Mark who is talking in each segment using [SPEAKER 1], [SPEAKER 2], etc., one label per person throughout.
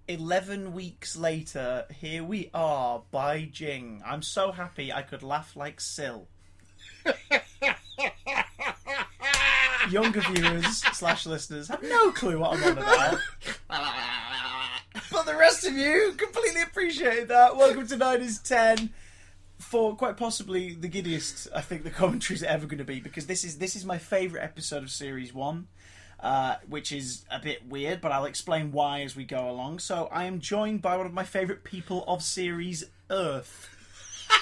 [SPEAKER 1] 11 weeks later, here we are, by Jing. I'm so happy I could laugh like Syl. Younger viewers / listeners have no clue what I'm on about. But the rest of you completely appreciate that. Welcome to 9 is 10. For quite possibly the giddiest I think the commentary's ever going to be, because this is my favourite episode of Series 1. Which is a bit weird, but I'll explain why as we go along. So I am joined by one of my favourite people of Series Earth.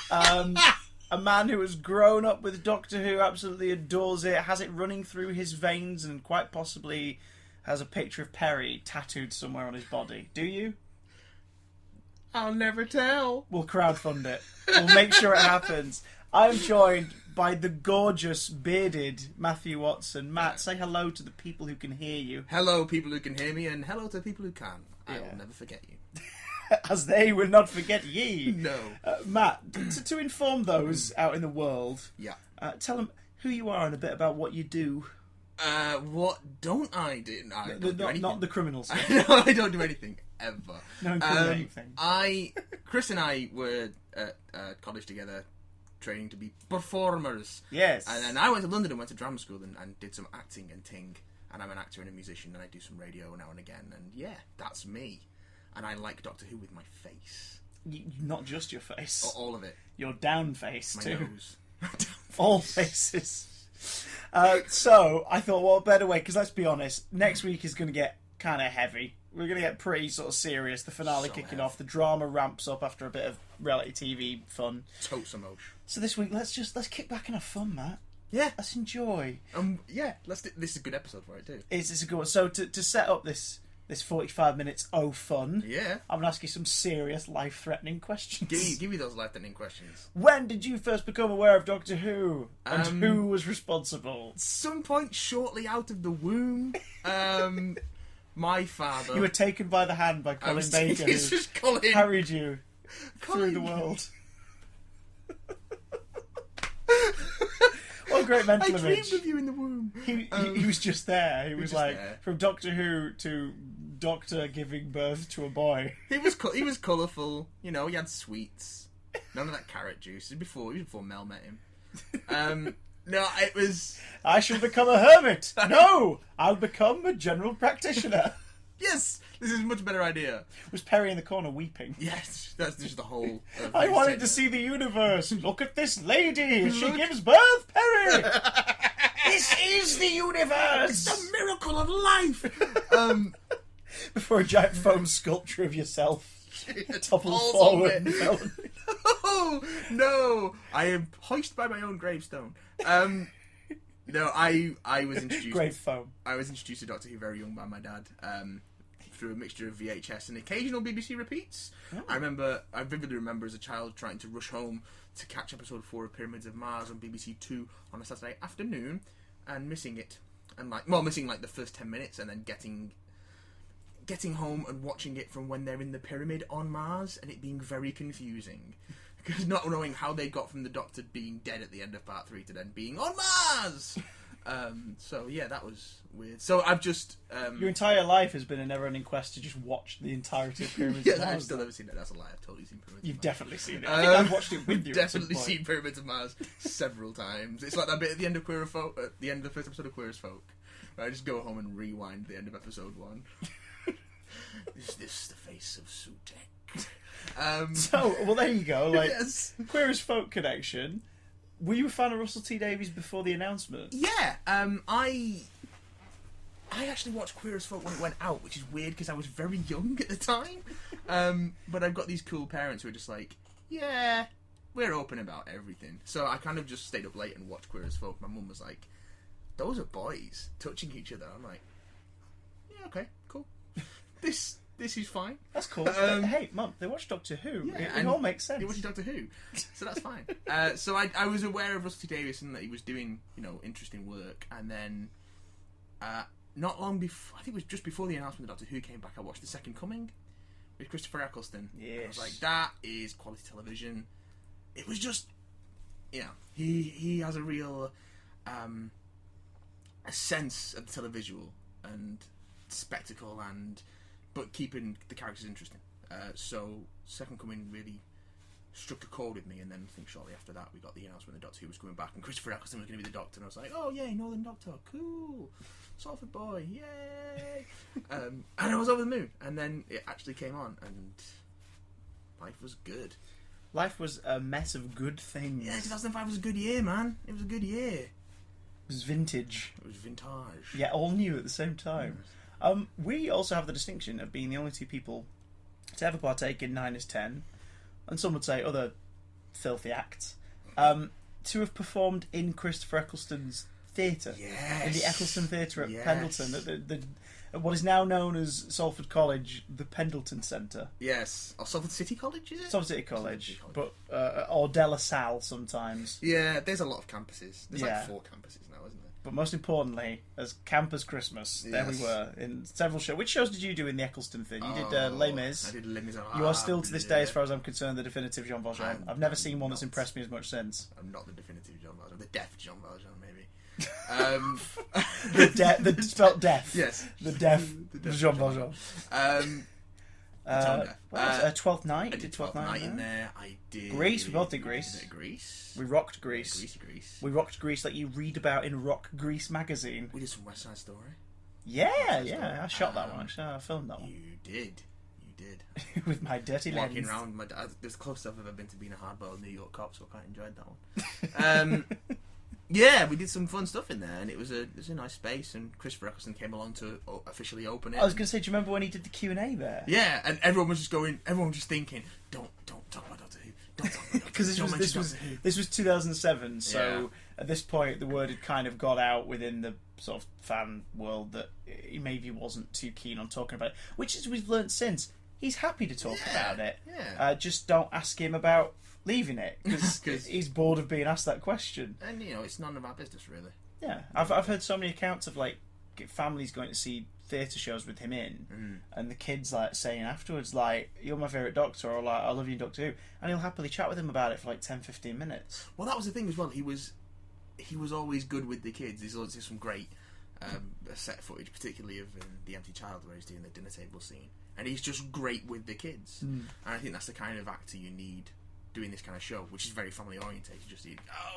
[SPEAKER 1] A man who has grown up with Doctor Who, absolutely adores it, has it running through his veins, and quite possibly has a picture of Perry tattooed somewhere on his body. Do you?
[SPEAKER 2] I'll never tell.
[SPEAKER 1] We'll crowdfund it. We'll make sure it happens. I'm joined by the gorgeous, bearded Matthew Watson. Matt, say hello to the people who can hear you.
[SPEAKER 2] Hello, people who can hear me, and hello to people who can. I will never forget you.
[SPEAKER 1] As they will not forget ye.
[SPEAKER 2] No.
[SPEAKER 1] Matt, to inform those out in the world, tell them who you are and a bit about what you do.
[SPEAKER 2] What don't I do? No, I don't do anything.
[SPEAKER 1] Not the criminal stuff.
[SPEAKER 2] No, I don't do anything, ever.
[SPEAKER 1] No incriminating things.
[SPEAKER 2] Chris and I were at college together, training to be performers.
[SPEAKER 1] Yes.
[SPEAKER 2] And then I went to London and went to drama school and did some acting and ting. And I'm an actor and a musician, and I do some radio now and again. And yeah, that's me. And I like Doctor Who with my face.
[SPEAKER 1] Not just your face.
[SPEAKER 2] All of it.
[SPEAKER 1] Your down face,
[SPEAKER 2] my
[SPEAKER 1] too.
[SPEAKER 2] Nose.
[SPEAKER 1] All faces. So, I thought, what a better way, because let's be honest, next week is going to get kind of heavy. We're going to get pretty sort of serious. The finale kicking off. The drama ramps up after a bit of reality TV fun.
[SPEAKER 2] Totes emotion.
[SPEAKER 1] So this week, let's kick back and have fun, Matt.
[SPEAKER 2] Yeah.
[SPEAKER 1] Let's enjoy.
[SPEAKER 2] Yeah, this is a good episode for it, too.
[SPEAKER 1] It's a good one. So, to set up this 45 minutes fun,
[SPEAKER 2] yeah,
[SPEAKER 1] I'm going to ask you some serious, life-threatening questions.
[SPEAKER 2] Give me those life-threatening questions.
[SPEAKER 1] When did you first become aware of Doctor Who? And who was responsible?
[SPEAKER 2] Some point shortly out of the womb. My father...
[SPEAKER 1] You were taken by the hand by Colin Baker, who carried you through the world. What a great mental image.
[SPEAKER 2] I dreamed of you in the womb.
[SPEAKER 1] He was just there. He was like,
[SPEAKER 2] there.
[SPEAKER 1] From Doctor Who to Doctor giving birth to a boy.
[SPEAKER 2] He was colourful. You know, he had sweets. None of that carrot juice. It was before Mel met him. No, it was...
[SPEAKER 1] I shall become a hermit. No, I'll become a general practitioner.
[SPEAKER 2] Yes, this is a much better idea.
[SPEAKER 1] Was Perry in the corner weeping?
[SPEAKER 2] Yes, that's just the whole...
[SPEAKER 1] I wanted to see the universe. Look at this lady. She gives birth, Perry. This is the universe.
[SPEAKER 2] It's the miracle of life.
[SPEAKER 1] Before a giant foam sculpture of yourself toppled forward.
[SPEAKER 2] Oh, no. I am hoisted by my own gravestone. No, I was introduced...
[SPEAKER 1] Grave foam.
[SPEAKER 2] I was introduced to Doctor Who very young by my dad, through a mixture of VHS and occasional BBC repeats. Oh. I vividly remember as a child trying to rush home to catch episode 4 of Pyramids of Mars on BBC 2 on a Saturday afternoon and missing it. And missing the first 10 minutes and then getting home and watching it from when they're in the pyramid on Mars and it being very confusing. Because not knowing how they got from the Doctor being dead at the end of part 3 to then being on Mars! So yeah, that was weird. So I've just...
[SPEAKER 1] Your entire life has been a never-ending quest to just watch the entirety of Pyramids of Mars.
[SPEAKER 2] I've still never seen it. That's a lie. I've totally seen Pyramids
[SPEAKER 1] You've
[SPEAKER 2] of Mars.
[SPEAKER 1] definitely seen it. I think I've watched it with you.
[SPEAKER 2] Definitely seen Pyramids of Mars several times. It's like that bit at the end of Queer as Folk, at the end of the first episode of Queer as Folk, where I just go home and rewind the end of episode 1. Is this the face of Sutek?
[SPEAKER 1] Well, there you go.
[SPEAKER 2] Yes.
[SPEAKER 1] Queer as Folk connection. Were you a fan of Russell T Davies before the announcement?
[SPEAKER 2] Yeah. I actually watched Queer as Folk when it went out, which is weird because I was very young at the time. But I've got these cool parents who are just like, yeah, we're open about everything. So I kind of just stayed up late and watched Queer as Folk. My mum was like, those are boys touching each other. I'm like, yeah, okay, cool. This is fine.
[SPEAKER 1] That's cool. Hey, Mum, they watch Doctor Who. Yeah, it all makes sense.
[SPEAKER 2] They watch Doctor Who, so that's fine. So I was aware of Russell T Davies and that he was doing, interesting work. And then, not long before, I think it was just before the announcement that Doctor Who came back, I watched The Second Coming with Christopher Eccleston.
[SPEAKER 1] Yes.
[SPEAKER 2] I was like, that is quality television. It was just, he has a real a sense of the televisual and spectacle and but keeping the characters interesting. So Second Coming really struck a chord with me, and then I think shortly after that we got the announcement that Doctor Who was coming back and Christopher Eccleston was going to be the Doctor, and I was like, oh yay, Northern Doctor, cool, Salford boy, yay. And I was over the moon, and then it actually came on, and life was good.
[SPEAKER 1] Life was a mess of good things.
[SPEAKER 2] Yeah, 2005 was a good year, man. It was a good year.
[SPEAKER 1] It was vintage.
[SPEAKER 2] It was vintage.
[SPEAKER 1] Yeah, all new at the same time. We also have the distinction of being the only two people to ever partake in 9 is 10, and some would say other filthy acts, to have performed in Christopher Eccleston's theatre.
[SPEAKER 2] Yes.
[SPEAKER 1] In the Eccleston Theatre at
[SPEAKER 2] Yes.
[SPEAKER 1] Pendleton, what is now known as Salford College, the Pendleton Centre.
[SPEAKER 2] Yes. Or Salford City College, is it?
[SPEAKER 1] Salford City College, but or De La Salle sometimes.
[SPEAKER 2] Yeah, there's a lot of campuses. There's
[SPEAKER 1] Yeah.
[SPEAKER 2] like 4 campuses now, isn't there?
[SPEAKER 1] But most importantly, as Campus Christmas, there we
[SPEAKER 2] Yes.
[SPEAKER 1] were in several shows. Which shows did you do in the Eccleston thing? You did Les Mis.
[SPEAKER 2] I did Les Mis.
[SPEAKER 1] You are still, to this day, as far as I'm concerned, the definitive Jean Valjean. I've never seen one that's
[SPEAKER 2] not.
[SPEAKER 1] impressed me as much since.
[SPEAKER 2] I'm not the definitive Jean Valjean. The deaf Jean Valjean, maybe.
[SPEAKER 1] The spelt deaf.
[SPEAKER 2] Yes.
[SPEAKER 1] The deaf
[SPEAKER 2] The deaf
[SPEAKER 1] Jean
[SPEAKER 2] Jean
[SPEAKER 1] Valjean.
[SPEAKER 2] Tone deaf.
[SPEAKER 1] 12th Night.
[SPEAKER 2] I did 12th Night in there. I did
[SPEAKER 1] Grease. We both did Grease.
[SPEAKER 2] I did Grease.
[SPEAKER 1] We rocked Grease.
[SPEAKER 2] Grease.
[SPEAKER 1] We rocked Grease like you read about in Rock Grease magazine.
[SPEAKER 2] We did some West Side Story.
[SPEAKER 1] Yeah. I shot that one. Actually, I filmed that one.
[SPEAKER 2] You did.
[SPEAKER 1] With my dirty lens.
[SPEAKER 2] Walking around, this closest I've ever been to being a hardboiled New York cop, so I quite enjoyed that one. Yeah, we did some fun stuff in there, and it was a nice space. And Christopher Eccleston came along to officially open it.
[SPEAKER 1] I was going to say, do you remember when he did the Q&A there?
[SPEAKER 2] Yeah, and everyone was just thinking, don't talk about Doctor Who. Don't talk about Doctor Who.
[SPEAKER 1] Because this was 2007, so
[SPEAKER 2] Yeah.
[SPEAKER 1] at this point the word had kind of got out within the sort of fan world that he maybe wasn't too keen on talking about it. Which, as we've learnt since, he's happy to talk about it.
[SPEAKER 2] Yeah.
[SPEAKER 1] Just don't ask him about leaving it, because he's bored of being asked that question.
[SPEAKER 2] And it's none of our business, really.
[SPEAKER 1] Yeah, I've heard so many accounts of like families going to see theatre shows with him in, and the kids like saying afterwards like, "You're my favourite Doctor," or like, "I love you in Doctor Who," and he'll happily chat with them about it for like 10-15 minutes.
[SPEAKER 2] Well, that was the thing as well. He was always good with the kids. There's always some great set footage, particularly of The Empty Child, where he's doing the dinner table scene, and he's just great with the kids. And I think that's the kind of actor you need doing this kind of show, which is very family orientated. Just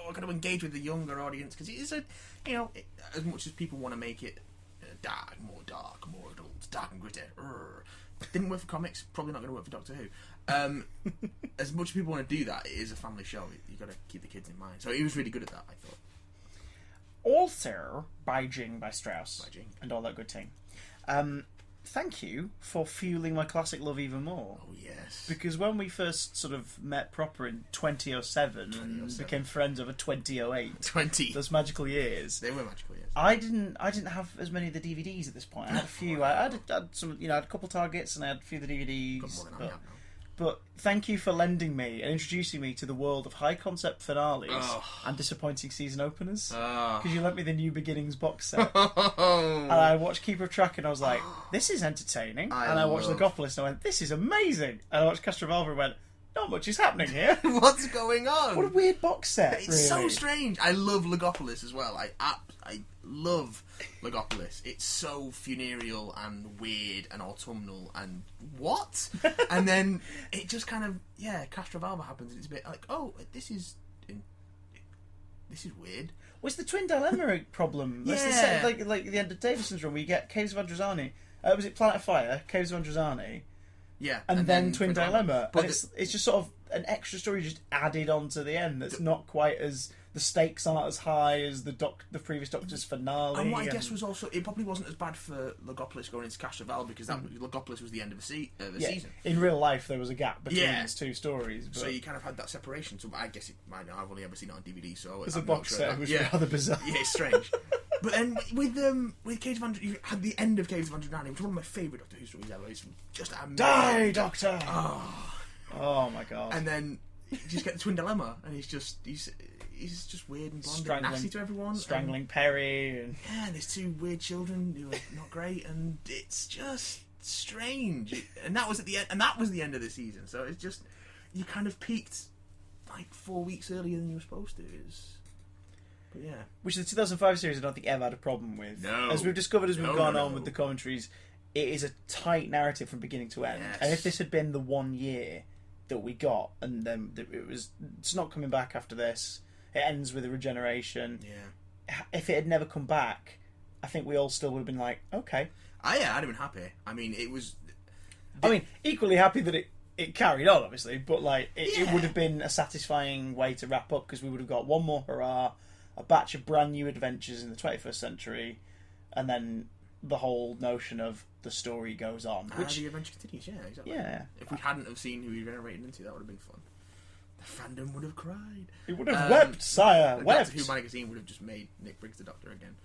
[SPEAKER 2] I've got to engage with the younger audience, because it is as much as people want to make it dark, more adult, dark and gritty. Didn't work for comics, probably not going to work for Doctor Who. As much as people want to do that, it is a family show. You've got to keep the kids in mind. So he was really good at that, I thought.
[SPEAKER 1] Also, by Jing by Strauss,
[SPEAKER 2] By Jing.
[SPEAKER 1] and all that good thing. Thank you for fueling my classic love even more.
[SPEAKER 2] Oh yes.
[SPEAKER 1] Because when we first sort of met proper in 2007 and became friends over 2008,
[SPEAKER 2] 20.
[SPEAKER 1] those magical years,
[SPEAKER 2] They were magical years.
[SPEAKER 1] I didn't have as many of the DVDs at this point. I had a few. I had some, I had a couple Targets and I had a few of the DVDs.
[SPEAKER 2] Got more than I have now.
[SPEAKER 1] But thank you for lending me and introducing me to the world of high concept finales and disappointing season openers. Because you lent me the New Beginnings box set. And I watched Keeper of Track and I was like, this is entertaining. And I watched Logopolis and I went, this is amazing. And I watched Castrovalva and went, not much is happening here.
[SPEAKER 2] What's going on?
[SPEAKER 1] What a weird box set.
[SPEAKER 2] It's
[SPEAKER 1] really.
[SPEAKER 2] so strange. I love Logopolis as well. I love Logopolis. It's so funereal and weird and autumnal and what? And then it just kind of Castrovalva happens and it's a bit like, oh, this is weird.
[SPEAKER 1] Was the twin dilemma problem? That's the same, like the end of Davison's run where you get Caves of Androzani. Was it Planet of Fire, Caves of Androzani?
[SPEAKER 2] Yeah,
[SPEAKER 1] and then Twin Dilemma.
[SPEAKER 2] But
[SPEAKER 1] and it's just sort of an extra story just added on to the end that's not quite as... The stakes aren't as high as the previous Doctor's finale.
[SPEAKER 2] And what I guess was also... It probably wasn't as bad for Logopolis going into Castrovalva because Logopolis was the end of the season.
[SPEAKER 1] In real life, there was a gap between these two stories. But
[SPEAKER 2] so you kind of had that separation. So I guess I've only ever seen it on DVD, so...
[SPEAKER 1] It's a box set, which is rather bizarre.
[SPEAKER 2] Yeah, it's strange. But then with Caves of Androzani, you had the end of Caves of Androzani, which is one of my favourite Doctor Who stories ever. It's just amazing.
[SPEAKER 1] Die, Doctor! Oh my god.
[SPEAKER 2] And then you just get the Twin Dilemma, and he's just weird and blonde and nasty to everyone.
[SPEAKER 1] Strangling Perry. And...
[SPEAKER 2] Yeah, and there's two weird children who are not great, and it's just strange. And that was at the end, and that was the end of the season. So it's just, you kind of peaked like 4 weeks earlier than you were supposed to. But yeah.
[SPEAKER 1] Which the 2005 series I don't think ever had a problem with.
[SPEAKER 2] No.
[SPEAKER 1] As we've discovered as we've gone on
[SPEAKER 2] no.
[SPEAKER 1] with the commentaries, it is a tight narrative from beginning to end.
[SPEAKER 2] Yes.
[SPEAKER 1] And if this had been the 1 year that we got, and then it's not coming back after this, it ends with a regeneration.
[SPEAKER 2] Yeah.
[SPEAKER 1] If it had never come back, I think we all still would have been like, okay.
[SPEAKER 2] I'd have been happy. I mean, it was...
[SPEAKER 1] equally happy that it carried on, obviously, but like it would have been a satisfying way to wrap up, because we would have got one more hurrah, a batch of brand new adventures in the 21st century, and then the whole notion of the story goes on. Which
[SPEAKER 2] the adventure continues, yeah, exactly.
[SPEAKER 1] Yeah.
[SPEAKER 2] If we hadn't have seen who we regenerated into, that would have been fun. The fandom would have cried.
[SPEAKER 1] It would have wept, sire, wept.
[SPEAKER 2] Doctor Who magazine would have just made Nick Briggs the Doctor again.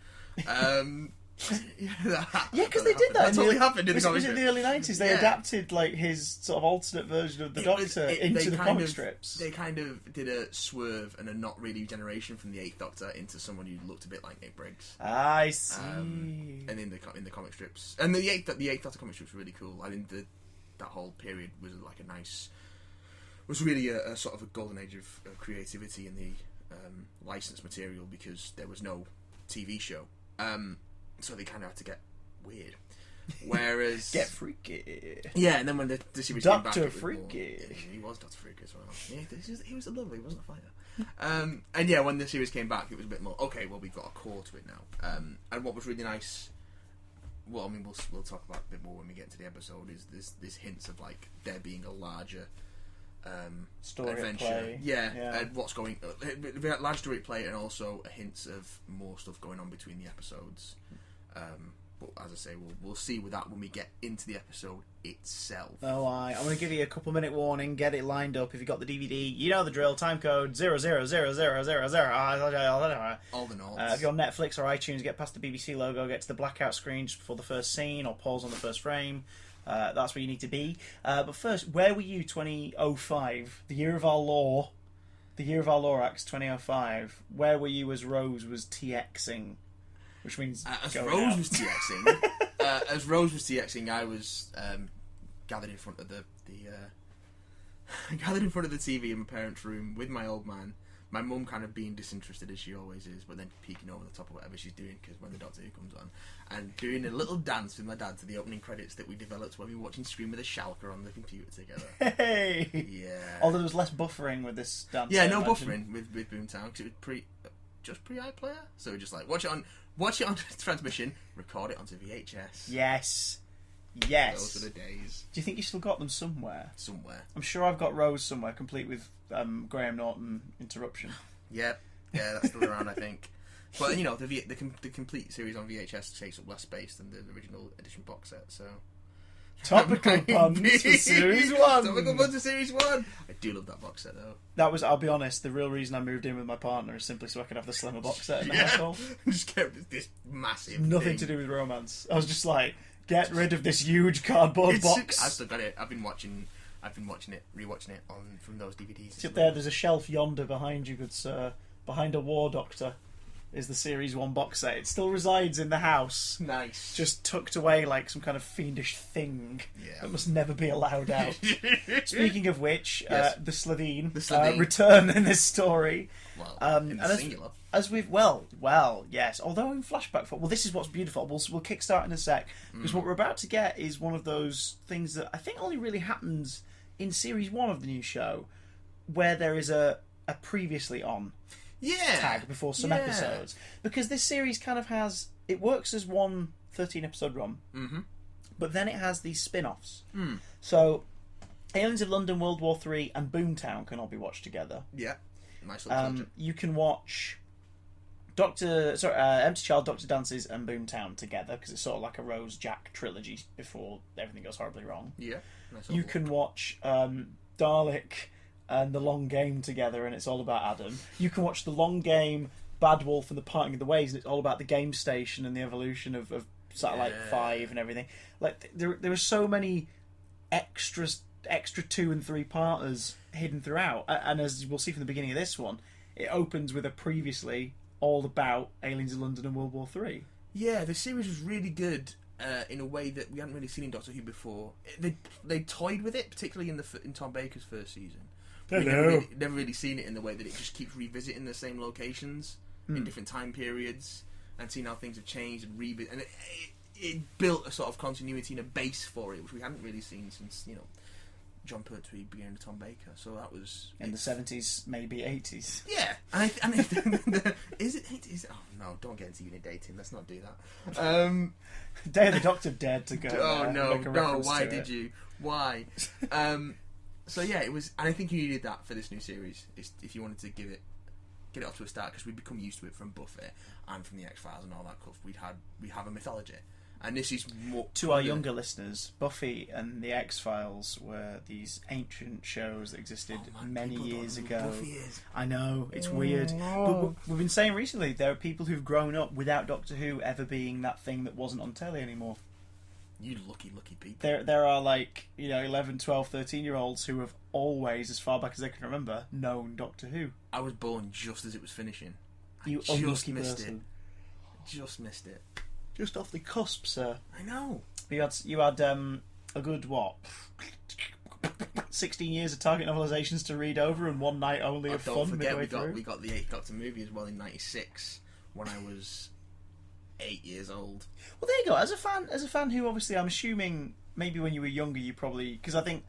[SPEAKER 1] Yeah, because they did that.
[SPEAKER 2] That totally happened in the comic
[SPEAKER 1] was in the early 90s. They adapted like his sort of alternate version of the Doctor into the comic strips.
[SPEAKER 2] They kind of did a swerve and a not really regeneration from the 8th Doctor into someone who looked a bit like Nick Briggs.
[SPEAKER 1] I see.
[SPEAKER 2] And in the comic strips, and the 8th Doctor comic strips were really cool. I think that whole period was like a nice, was really a sort of a golden age of creativity in the licensed material, because there was no TV show. So they kind of had to get weird. Whereas...
[SPEAKER 1] Get freaky.
[SPEAKER 2] Yeah, and then when the series came back...
[SPEAKER 1] Dr. Freaky.
[SPEAKER 2] He was Dr. Freaky as well. Yeah, he was a lovely, he wasn't a fighter. And yeah, when the series came back, it was a bit more, okay, well, we've got a core to it now. And what was really nice... Well, I mean, we'll talk about it a bit more when we get to the episode, is this hints of, like, there being a larger...
[SPEAKER 1] story
[SPEAKER 2] adventure,
[SPEAKER 1] play.
[SPEAKER 2] And what's going large story play, and also hints of more stuff going on between the episodes. But as I say, we'll see with that when we get into the episode itself.
[SPEAKER 1] Oh, I'm going to give you a couple minute warning. Get it lined up if you got the DVD. You know the drill. Time code 000000.
[SPEAKER 2] All the notes.
[SPEAKER 1] If you're on Netflix or iTunes, get past the BBC logo, get to the blackout screen just before the first scene, or pause on the first frame. That's where you need to be. But first, where were you 2005? The year of our Lord. The year of our Lorax, 2005. Where were you as Rose was TXing? Which means
[SPEAKER 2] as Rose was TXing, I was gathered in front of the TV in my parents' room with my old man. My mum kind of being disinterested as she always is, but then peeking over the top of whatever she's doing, because when the Doctor Who comes on, and doing a little dance with my dad to the opening credits that we developed when we were watching Scream with a Shulker on the computer together.
[SPEAKER 1] Hey!
[SPEAKER 2] Yeah.
[SPEAKER 1] Although there was less buffering with this dance.
[SPEAKER 2] Yeah, no buffering with Boomtown, because it was just pre-iPlayer, so we just like watch it on transmission, record it onto VHS.
[SPEAKER 1] Yes.
[SPEAKER 2] Those were the days.
[SPEAKER 1] Do you think you still got them somewhere?
[SPEAKER 2] Somewhere.
[SPEAKER 1] I'm sure I've got Rose somewhere, complete with Graham Norton interruption.
[SPEAKER 2] Yeah, that's still around, I think. But you know, the complete series on VHS takes up less space than the original edition box set. So
[SPEAKER 1] topical puns for series 1.
[SPEAKER 2] Topical puns for series 1. I do love that box set though.
[SPEAKER 1] That was, I'll be honest, the real reason I moved in with my partner is simply so I could have the slimmer box set in the household.
[SPEAKER 2] Just kept this massive.
[SPEAKER 1] Nothing to do with romance. I was just like, get rid of this huge cardboard box.
[SPEAKER 2] I've still got it. I've been watching it, rewatching it from those DVDs.
[SPEAKER 1] It's up there. There's a shelf yonder behind you, good sir. Behind a War Doctor is the Series 1 box set. It still resides in the house.
[SPEAKER 2] Nice.
[SPEAKER 1] Just tucked away like some kind of fiendish thing that must never be allowed out. Speaking of which,
[SPEAKER 2] yes.
[SPEAKER 1] the Slitheen
[SPEAKER 2] return
[SPEAKER 1] in this story.
[SPEAKER 2] Well, in the singular.
[SPEAKER 1] As we've yes. Although in flashback, this is what's beautiful. We'll kickstart in a sec, because what we're about to get is one of those things that I think only really happens in series 1 of the new show, where there is a previously on tag before some episodes, because this series kind of it works as one 13 episode run, but then it has these spin-offs. So Aliens of London, World War 3 and Boomtown can all be watched together.
[SPEAKER 2] Yeah, nice little project.
[SPEAKER 1] You can watch Empty Child, Doctor Dances and Boomtown together, because it's sort of like a Rose Jack trilogy before everything goes horribly wrong.
[SPEAKER 2] Yeah, nice.
[SPEAKER 1] You can watch Dalek and The Long Game together, and it's all about Adam. You can watch The Long Game, Bad Wolf and The Parting of the Ways, and it's all about the game station and the evolution of Satellite 5 and everything. Like there are so many extra 2 and 3 parters hidden throughout, and as we'll see from the beginning of this one, it opens with a previously all about Aliens of London and World War 3.
[SPEAKER 2] Yeah, the series was really good in a way that we hadn't really seen in Doctor Who before. They toyed with it, particularly in Tom Baker's first season.
[SPEAKER 1] Hello.
[SPEAKER 2] Never really seen it in the way that it just keeps revisiting the same locations in different time periods, and seeing how things have changed and revisit. And it built a sort of continuity and a base for it, which we hadn't really seen since, you know, John Pertwee began with Tom Baker. So that was
[SPEAKER 1] in the 70s, maybe 80s.
[SPEAKER 2] Yeah, is it 80s? Oh no, don't get into unit dating. Let's not do that.
[SPEAKER 1] Day of the Doctor dared to go.
[SPEAKER 2] Oh no,
[SPEAKER 1] make a
[SPEAKER 2] no!
[SPEAKER 1] reference
[SPEAKER 2] Why
[SPEAKER 1] to
[SPEAKER 2] did
[SPEAKER 1] it.
[SPEAKER 2] you? Why? So yeah, it was, and I think you needed that for this new series if you wanted to get it off to a start, because we'd become used to it from Buffy and from the X-Files and all that stuff. We have a mythology. And this is more...
[SPEAKER 1] To our younger listeners, Buffy and the X-Files were these ancient shows that existed many years ago.
[SPEAKER 2] Buffy is.
[SPEAKER 1] I know, it's weird. But we've been saying recently, there are people who've grown up without Doctor Who ever being that thing that wasn't on telly anymore.
[SPEAKER 2] You lucky people.
[SPEAKER 1] There are, like, you know, 11, 12, 13-year-olds who have always, as far back as they can remember, known Doctor Who.
[SPEAKER 2] I was born just as it was finishing.
[SPEAKER 1] You
[SPEAKER 2] just
[SPEAKER 1] unlucky
[SPEAKER 2] missed
[SPEAKER 1] person.
[SPEAKER 2] it. Just missed it.
[SPEAKER 1] Just off the cusp, sir.
[SPEAKER 2] I know.
[SPEAKER 1] You had a good, 16 years of Target novelizations to read over, and one night only of fun.
[SPEAKER 2] Don't forget,
[SPEAKER 1] midway
[SPEAKER 2] we got the 8th Doctor movie as well in '96 when I was 8 years old.
[SPEAKER 1] Well, there you go. As a fan who, obviously, I'm assuming maybe when you were younger, you probably, because I think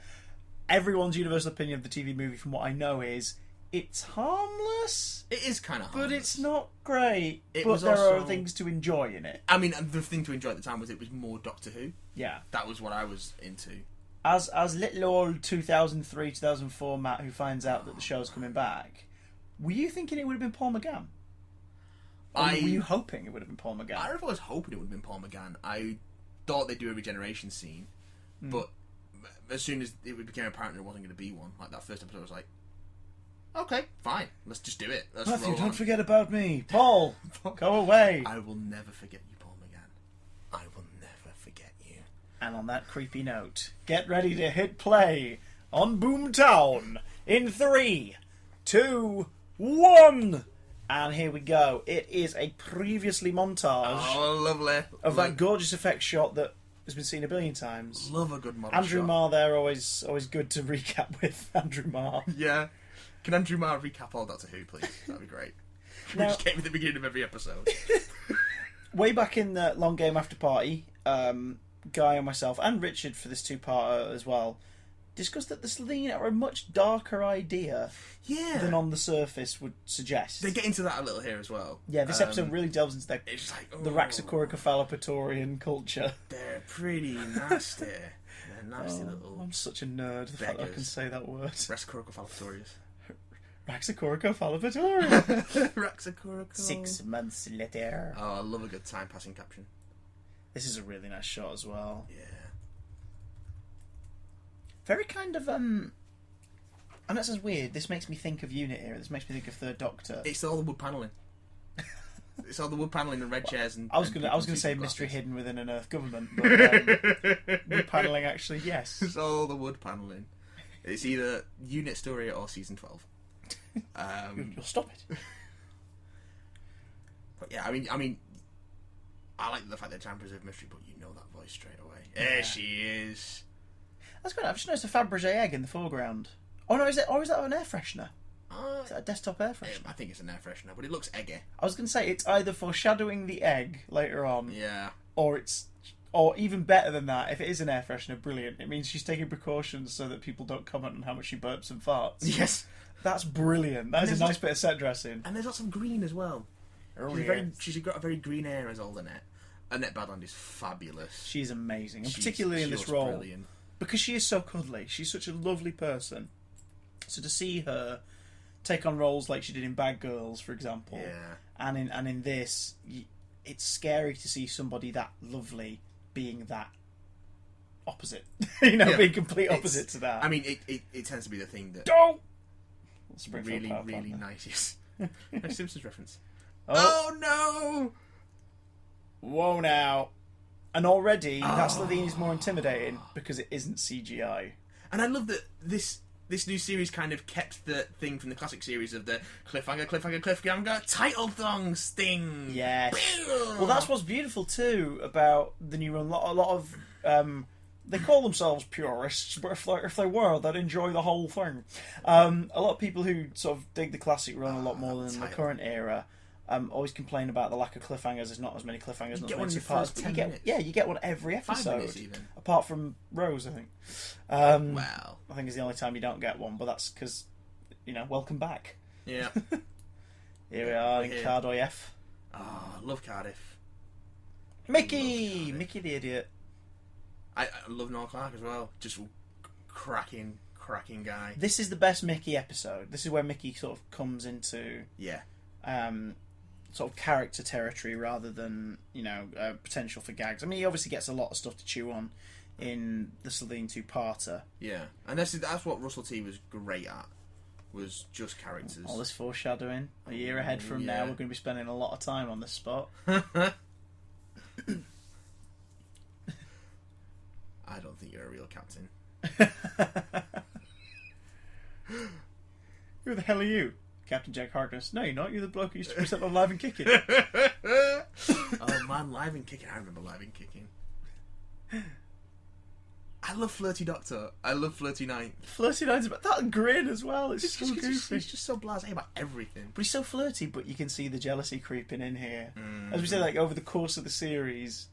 [SPEAKER 1] everyone's universal opinion of the TV movie, from what I know, is it's harmless.
[SPEAKER 2] It is kind of harmless,
[SPEAKER 1] but it's not great.
[SPEAKER 2] It
[SPEAKER 1] but
[SPEAKER 2] was
[SPEAKER 1] there
[SPEAKER 2] also...
[SPEAKER 1] are things to enjoy in it.
[SPEAKER 2] I mean, the thing to enjoy at the time was it was more Doctor Who.
[SPEAKER 1] Yeah,
[SPEAKER 2] that was what I was into.
[SPEAKER 1] As little old 2003, 2004 Matt who finds out that the show's coming back, were you thinking it would have been Paul McGann? Or were you hoping it would have been Paul McGann?
[SPEAKER 2] I was hoping it would have been Paul McGann. I thought they'd do a regeneration scene, but as soon as it became apparent there wasn't going to be one, like that first episode, I was like, okay, fine, let's just do it. Let's
[SPEAKER 1] Matthew,
[SPEAKER 2] roll
[SPEAKER 1] don't
[SPEAKER 2] on.
[SPEAKER 1] forget about me. Paul, go away.
[SPEAKER 2] I will never forget you, Paul McGann. I will never forget you.
[SPEAKER 1] And on that creepy note, get ready to hit play on Boomtown in 3, 2, 1. And here we go. It is a previously montage
[SPEAKER 2] Oh, lovely.
[SPEAKER 1] of that gorgeous effect shot that has been seen a billion times.
[SPEAKER 2] Love a good model
[SPEAKER 1] Andrew
[SPEAKER 2] shot.
[SPEAKER 1] Marr there, always good to recap with Andrew Marr.
[SPEAKER 2] Yeah. Can Andrew Marr recap all Doctor Who, please? That'd be great. We
[SPEAKER 1] Now-
[SPEAKER 2] just came at the beginning of every episode.
[SPEAKER 1] Way back in the Long Game After Party, Guy and myself, and Richard for this two-parter as well, discussed that the Slovene are a much darker idea
[SPEAKER 2] Yeah.
[SPEAKER 1] than on the surface would suggest.
[SPEAKER 2] They get into that a little here as well.
[SPEAKER 1] Yeah, this episode really delves into
[SPEAKER 2] It's like,
[SPEAKER 1] the
[SPEAKER 2] oh,
[SPEAKER 1] Raxacoricophalopatorian culture.
[SPEAKER 2] They're pretty nasty. They're nasty little...
[SPEAKER 1] I'm such a nerd, the fact that I can
[SPEAKER 2] beggars.
[SPEAKER 1] say that word.
[SPEAKER 2] Raxacoricophalopatorius.
[SPEAKER 1] Raxacoricophalopatorian.
[SPEAKER 2] Raxacorico.
[SPEAKER 1] 6 months later.
[SPEAKER 2] Oh, I love a good time-passing caption.
[SPEAKER 1] This is a really nice shot as well.
[SPEAKER 2] Yeah.
[SPEAKER 1] Very kind of, and that sounds weird, this makes me think of Unit here, this makes me think of Third Doctor.
[SPEAKER 2] It's all the wood panelling. It's all the wood panelling and red chairs and...
[SPEAKER 1] I was
[SPEAKER 2] and
[SPEAKER 1] gonna
[SPEAKER 2] people
[SPEAKER 1] say
[SPEAKER 2] with
[SPEAKER 1] mystery
[SPEAKER 2] glasses.
[SPEAKER 1] hidden within an Earth government, but wood panelling actually, yes.
[SPEAKER 2] It's all the wood panelling. It's either Unit Story or Season 12.
[SPEAKER 1] You'll stop it.
[SPEAKER 2] But yeah, I mean, I like the fact that Time Preserve Mystery, but you know that voice straight away. There she is.
[SPEAKER 1] That's good. I've just noticed a Fabergé egg in the foreground. Oh no, is that an air freshener? Is that a desktop air freshener?
[SPEAKER 2] I think it's an air freshener, but it looks eggy.
[SPEAKER 1] I was going to say it's either foreshadowing the egg later on,
[SPEAKER 2] Yeah.
[SPEAKER 1] or even better than that. If it is an air freshener, brilliant. It means she's taking precautions so that people don't comment on how much she burps and farts.
[SPEAKER 2] Yes.
[SPEAKER 1] That's brilliant. That is a
[SPEAKER 2] there's
[SPEAKER 1] nice bit of set dressing.
[SPEAKER 2] And there's lots of green as well.
[SPEAKER 1] Oh,
[SPEAKER 2] She's got a very green air as old Annette. Annette Badland is fabulous.
[SPEAKER 1] She's amazing, and
[SPEAKER 2] She's
[SPEAKER 1] particularly in this
[SPEAKER 2] just
[SPEAKER 1] role.
[SPEAKER 2] Brilliant.
[SPEAKER 1] Because she is so cuddly. She's such a lovely person. So to see her take on roles like she did in Bad Girls, for example,
[SPEAKER 2] Yeah.
[SPEAKER 1] and in this, it's scary to see somebody that lovely being that opposite.
[SPEAKER 2] Yeah.
[SPEAKER 1] Being complete opposite to that.
[SPEAKER 2] I mean, it tends to be the thing that
[SPEAKER 1] Don't!
[SPEAKER 2] really nice. Nice Simpsons reference.
[SPEAKER 1] Oh.
[SPEAKER 2] Oh no!
[SPEAKER 1] Whoa now. And already, that Slovene is more intimidating because it isn't CGI.
[SPEAKER 2] And I love that this new series kind of kept the thing from the classic series of the cliffhanger, title thing.
[SPEAKER 1] Yes. Well, that's what's beautiful too about the new run. A lot of they call themselves purists, but if they were, they'd enjoy the whole thing. A lot of people who sort of dig the classic run a lot more than the current era Always complain about the lack of cliffhangers. There's not as many cliffhangers.
[SPEAKER 2] You
[SPEAKER 1] Not
[SPEAKER 2] get
[SPEAKER 1] as
[SPEAKER 2] one
[SPEAKER 1] many
[SPEAKER 2] in the
[SPEAKER 1] parts,
[SPEAKER 2] first
[SPEAKER 1] but
[SPEAKER 2] 10
[SPEAKER 1] you get
[SPEAKER 2] minutes.
[SPEAKER 1] you get one every
[SPEAKER 2] 5
[SPEAKER 1] episode.
[SPEAKER 2] minutes even.
[SPEAKER 1] Apart from Rose, I think.
[SPEAKER 2] Wow.
[SPEAKER 1] I think it's the only time you don't get one, but that's because, welcome back.
[SPEAKER 2] Yeah.
[SPEAKER 1] Here we are in
[SPEAKER 2] Here.
[SPEAKER 1] Cardiff.
[SPEAKER 2] Oh, I love Cardiff.
[SPEAKER 1] Mickey!
[SPEAKER 2] Cardiff.
[SPEAKER 1] Mickey the idiot.
[SPEAKER 2] I love Noel Clarke as well. Just cracking guy.
[SPEAKER 1] This is the best Mickey episode. This is where Mickey sort of comes into
[SPEAKER 2] Yeah.
[SPEAKER 1] sort of character territory rather than, potential for gags. I mean, he obviously gets a lot of stuff to chew on in the Celine two-parter.
[SPEAKER 2] Yeah. And that's what Russell T was great at. Was just characters.
[SPEAKER 1] All this foreshadowing. A year ahead from now, we're going to be spending a lot of time on this spot.
[SPEAKER 2] I don't think you're a real captain.
[SPEAKER 1] Who the hell are you? Captain Jack Harkness. No, you're not. You're the bloke who used to present on Live and Kicking.
[SPEAKER 2] Oh man, Live and Kicking. I remember Live and Kicking. I love Flirty Doctor. I love Flirty Ninth.
[SPEAKER 1] Flirty Nine's about that grin as well. It's so goofy.
[SPEAKER 2] He's just so blasé about everything.
[SPEAKER 1] But he's so flirty, but you can see the jealousy creeping in here. As we say, over the course of the series,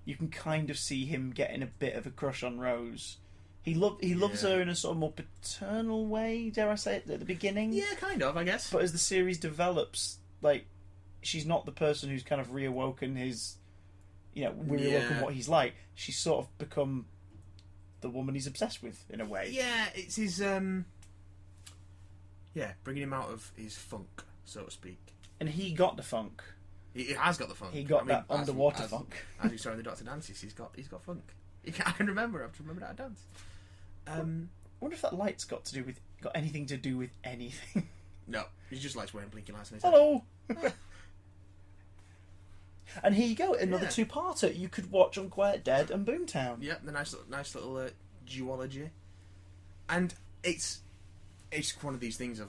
[SPEAKER 1] you can kind of see him getting a bit of a crush on Rose. He loves her in a sort of more paternal way, dare I say it, at the beginning.
[SPEAKER 2] Yeah, kind of, I guess.
[SPEAKER 1] But as the series develops, she's not the person who's kind of reawoken his, reawoken what he's like. She's sort of become the woman he's obsessed with, in a way.
[SPEAKER 2] Yeah, it's his, bringing him out of his funk, so to speak.
[SPEAKER 1] And he got the funk.
[SPEAKER 2] He has got the funk.
[SPEAKER 1] He got that underwater funk.
[SPEAKER 2] As you saw in the Doctor dances, he's got funk. I can remember. I have to remember how to dance.
[SPEAKER 1] I wonder if that light's got anything to do with anything.
[SPEAKER 2] No, he just likes wearing blinking lights on his head.
[SPEAKER 1] Hello. And here you go, another two-parter. You could watch Unquiet Dead and Boomtown.
[SPEAKER 2] Yep, the nice little duology, and it's one of these things of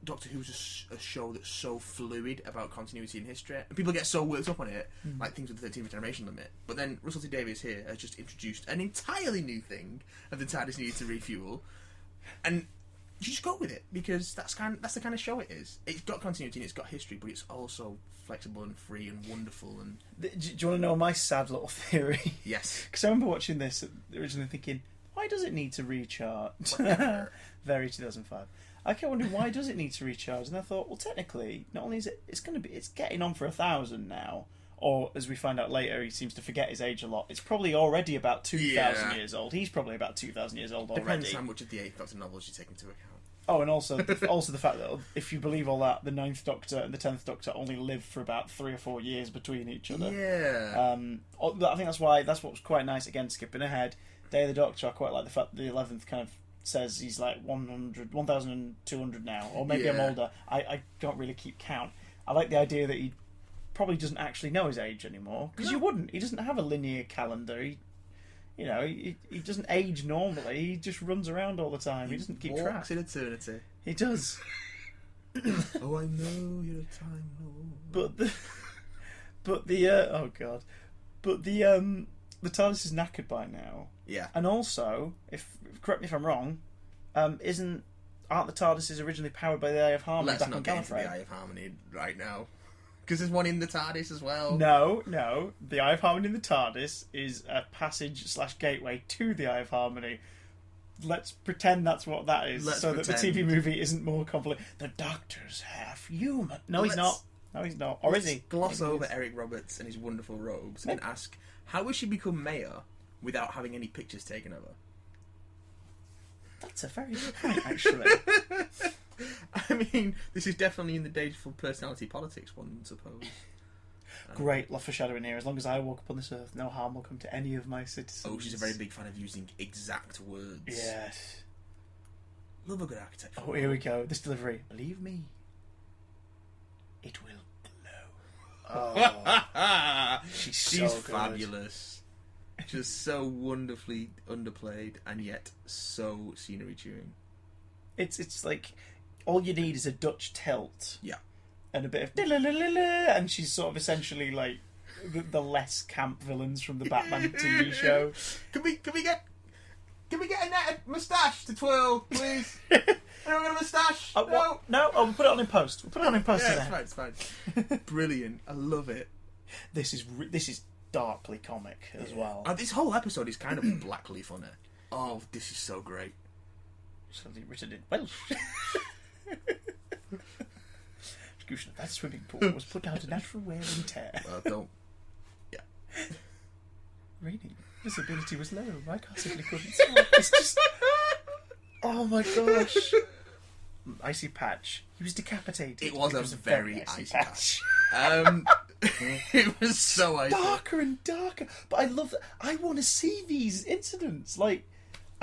[SPEAKER 2] Doctor Who's a show that's so fluid about continuity in history, and people get so worked up on it, like things with the 13th generation limit. But then Russell T Davies here has just introduced an entirely new thing of the TARDIS needed to refuel, and you just go with it because that's the kind of show it is. It's got continuity and it's got history, but it's also flexible and free and wonderful. And
[SPEAKER 1] Do you want to know my sad little theory?
[SPEAKER 2] yes,
[SPEAKER 1] Because I remember watching this originally thinking, why does it need to recharge? Very 2005. I kept wondering, why does it need to recharge? And I thought, well, technically, not only is it's getting on for 1,000 now, or as we find out later, he seems to forget his age a lot. It's probably already about 2,000 years old. He's probably about 2,000 years old already.
[SPEAKER 2] Depends how much of the 8th Doctor novels you take into account.
[SPEAKER 1] Oh, and also the fact that if you believe all that, the 9th Doctor and the 10th Doctor only live for about 3 or 4 years between each other.
[SPEAKER 2] Yeah.
[SPEAKER 1] I think that's what was quite nice. Again, skipping ahead, Day of the Doctor. I quite like the fact that the 11th kind of says he's like 1,200 now, or maybe I'm older. I don't really keep count. I like the idea that he probably doesn't actually know his age anymore, because you wouldn't. He doesn't have a linear calendar. He doesn't age normally. He just runs around all the time. He doesn't keep track.
[SPEAKER 2] Walks in eternity.
[SPEAKER 1] He does.
[SPEAKER 2] Oh, I know you're a time lord.
[SPEAKER 1] But the TARDIS is knackered by now.
[SPEAKER 2] Yeah.
[SPEAKER 1] And also, correct me if I'm wrong, aren't the TARDISes originally powered by the Eye of Harmony?
[SPEAKER 2] Let's not get into the Eye of Harmony right now, because there's one in the TARDIS as well.
[SPEAKER 1] No, the Eye of Harmony in the TARDIS is a passage/gateway to the Eye of Harmony. Let's pretend that's what that is, that the TV movie isn't more complicated. The Doctor's half human. No, he's not. Or is he?
[SPEAKER 2] Gloss over Eric Roberts and his wonderful robes and ask, how will she become mayor without having any pictures taken of her?
[SPEAKER 1] That's a very good point, actually.
[SPEAKER 2] I mean, this is definitely in the days for personality politics, one would suppose.
[SPEAKER 1] Great love foreshadowing here. As long as I walk upon this earth, no harm will come to any of my citizens.
[SPEAKER 2] Oh, she's a very big fan of using exact words.
[SPEAKER 1] Yes.
[SPEAKER 2] Love a good architect.
[SPEAKER 1] Oh, here we go. This delivery. Believe me, it will glow. Oh, she's
[SPEAKER 2] fabulous. Just so wonderfully underplayed and yet so scenery chewing.
[SPEAKER 1] It's like all you need is a Dutch tilt.
[SPEAKER 2] Yeah.
[SPEAKER 1] And a bit of and she's sort of essentially like the less camp villains from the Batman TV show.
[SPEAKER 2] Can we get a moustache to twirl, please? Can I get a moustache?
[SPEAKER 1] Oh, what? No, we'll put it on in post. We'll put it on in post.
[SPEAKER 2] Yeah, it's fine. Brilliant. I love it.
[SPEAKER 1] This is darkly comic as well.
[SPEAKER 2] This whole episode is kind of blackly funny. Oh, this is so great.
[SPEAKER 1] Something written in Welsh. Excuse me, that swimming pool was put out to natural wear and tear.
[SPEAKER 2] Well, don't. Yeah.
[SPEAKER 1] Raining. Visibility was low. I possibly couldn't see. It's just. Oh my gosh. Icy Patch. He was decapitated.
[SPEAKER 2] It was a very icy patch. It was so icy.
[SPEAKER 1] Darker and darker. But I love that. I want to see these incidents. Like,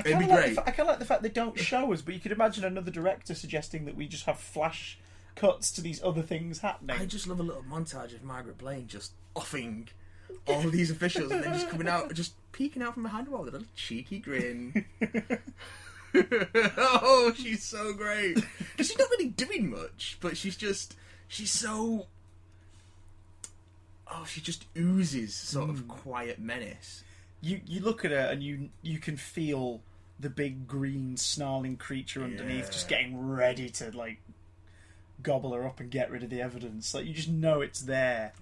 [SPEAKER 2] It'd be great.
[SPEAKER 1] I kind of like the fact they don't show us, but you could imagine another director suggesting that we just have flash cuts to these other things happening.
[SPEAKER 2] I just love a little montage of Margaret Blaine just offing all these officials and then just coming out, just peeking out from behind the wall with a little cheeky grin. Oh, she's so great. Because she's not really doing much, but she's so... Oh, she just oozes sort of quiet menace.
[SPEAKER 1] You look at her and you can feel the big green snarling creature underneath just getting ready to, like, gobble her up and get rid of the evidence. Like, you just know it's there.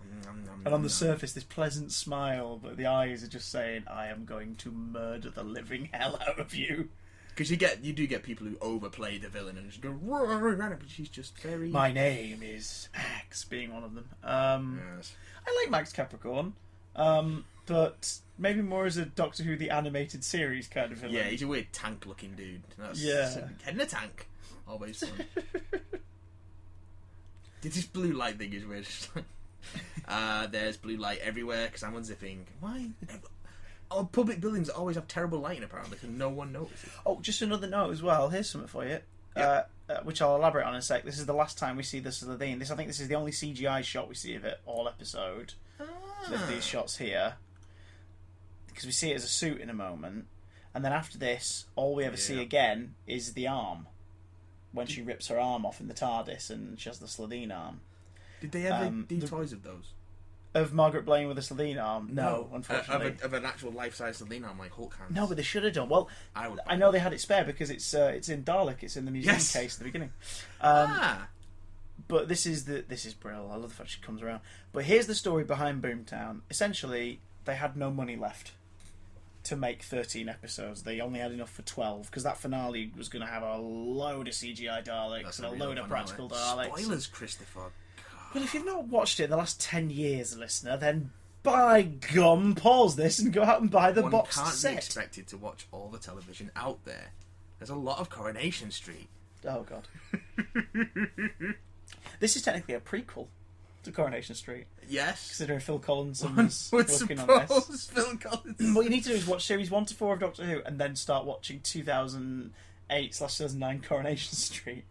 [SPEAKER 1] And on the surface, this pleasant smile, but the eyes are just saying, I am going to murder the living hell out of you.
[SPEAKER 2] Because you do get people who overplay the villain and just go, but she's just very...
[SPEAKER 1] My name is Max, being one of them.
[SPEAKER 2] Yes.
[SPEAKER 1] I like Max Capricorn, but maybe more as a Doctor Who the animated series kind of villain.
[SPEAKER 2] Yeah, he's a weird tank-looking dude.
[SPEAKER 1] Yeah.
[SPEAKER 2] Head in a tank. Always fun. This blue light thing is weird. There's blue light everywhere because I'm unzipping. Why? Oh, public buildings always have terrible lighting apparently, because no one notices.
[SPEAKER 1] Oh, just another note as well. Here's something for you, which I'll elaborate on in a sec. This is the last time we see the Slitheen. I think this is the only CGI shot we see of it all episode. These shots here, because we see it as a suit in a moment, and then after this, all we ever see again is the arm. When she rips her arm off in the TARDIS and she has the Slitheen arm.
[SPEAKER 2] Did they ever do toys of those?
[SPEAKER 1] Of Margaret Blaine with a Slitheen arm? No, unfortunately.
[SPEAKER 2] Of an actual life-size Slitheen arm like Hulk hands?
[SPEAKER 1] No, but they should have done. Well, I know they had it spare because it's in Dalek. It's in the museum case at the beginning. But this is brilliant. I love the fact she comes around. But here's the story behind Boomtown. Essentially, they had no money left to make 13 episodes. They only had enough for 12 because that finale was going to have a load of CGI Daleks and a load of practical Daleks.
[SPEAKER 2] Spoilers, Christopher.
[SPEAKER 1] Well, if you've not watched it in the last 10 years, listener, then by gum, pause this and go out and buy the box set.
[SPEAKER 2] One can't be expected to watch all the television out there. There's a lot of Coronation Street.
[SPEAKER 1] Oh, God. This is technically a prequel to Coronation Street.
[SPEAKER 2] Yes.
[SPEAKER 1] Considering Phil Collins was working on this.
[SPEAKER 2] Phil Collins.
[SPEAKER 1] What you need to do is watch series 1 to 4 of Doctor Who and then start watching 2008/2009 Coronation Street.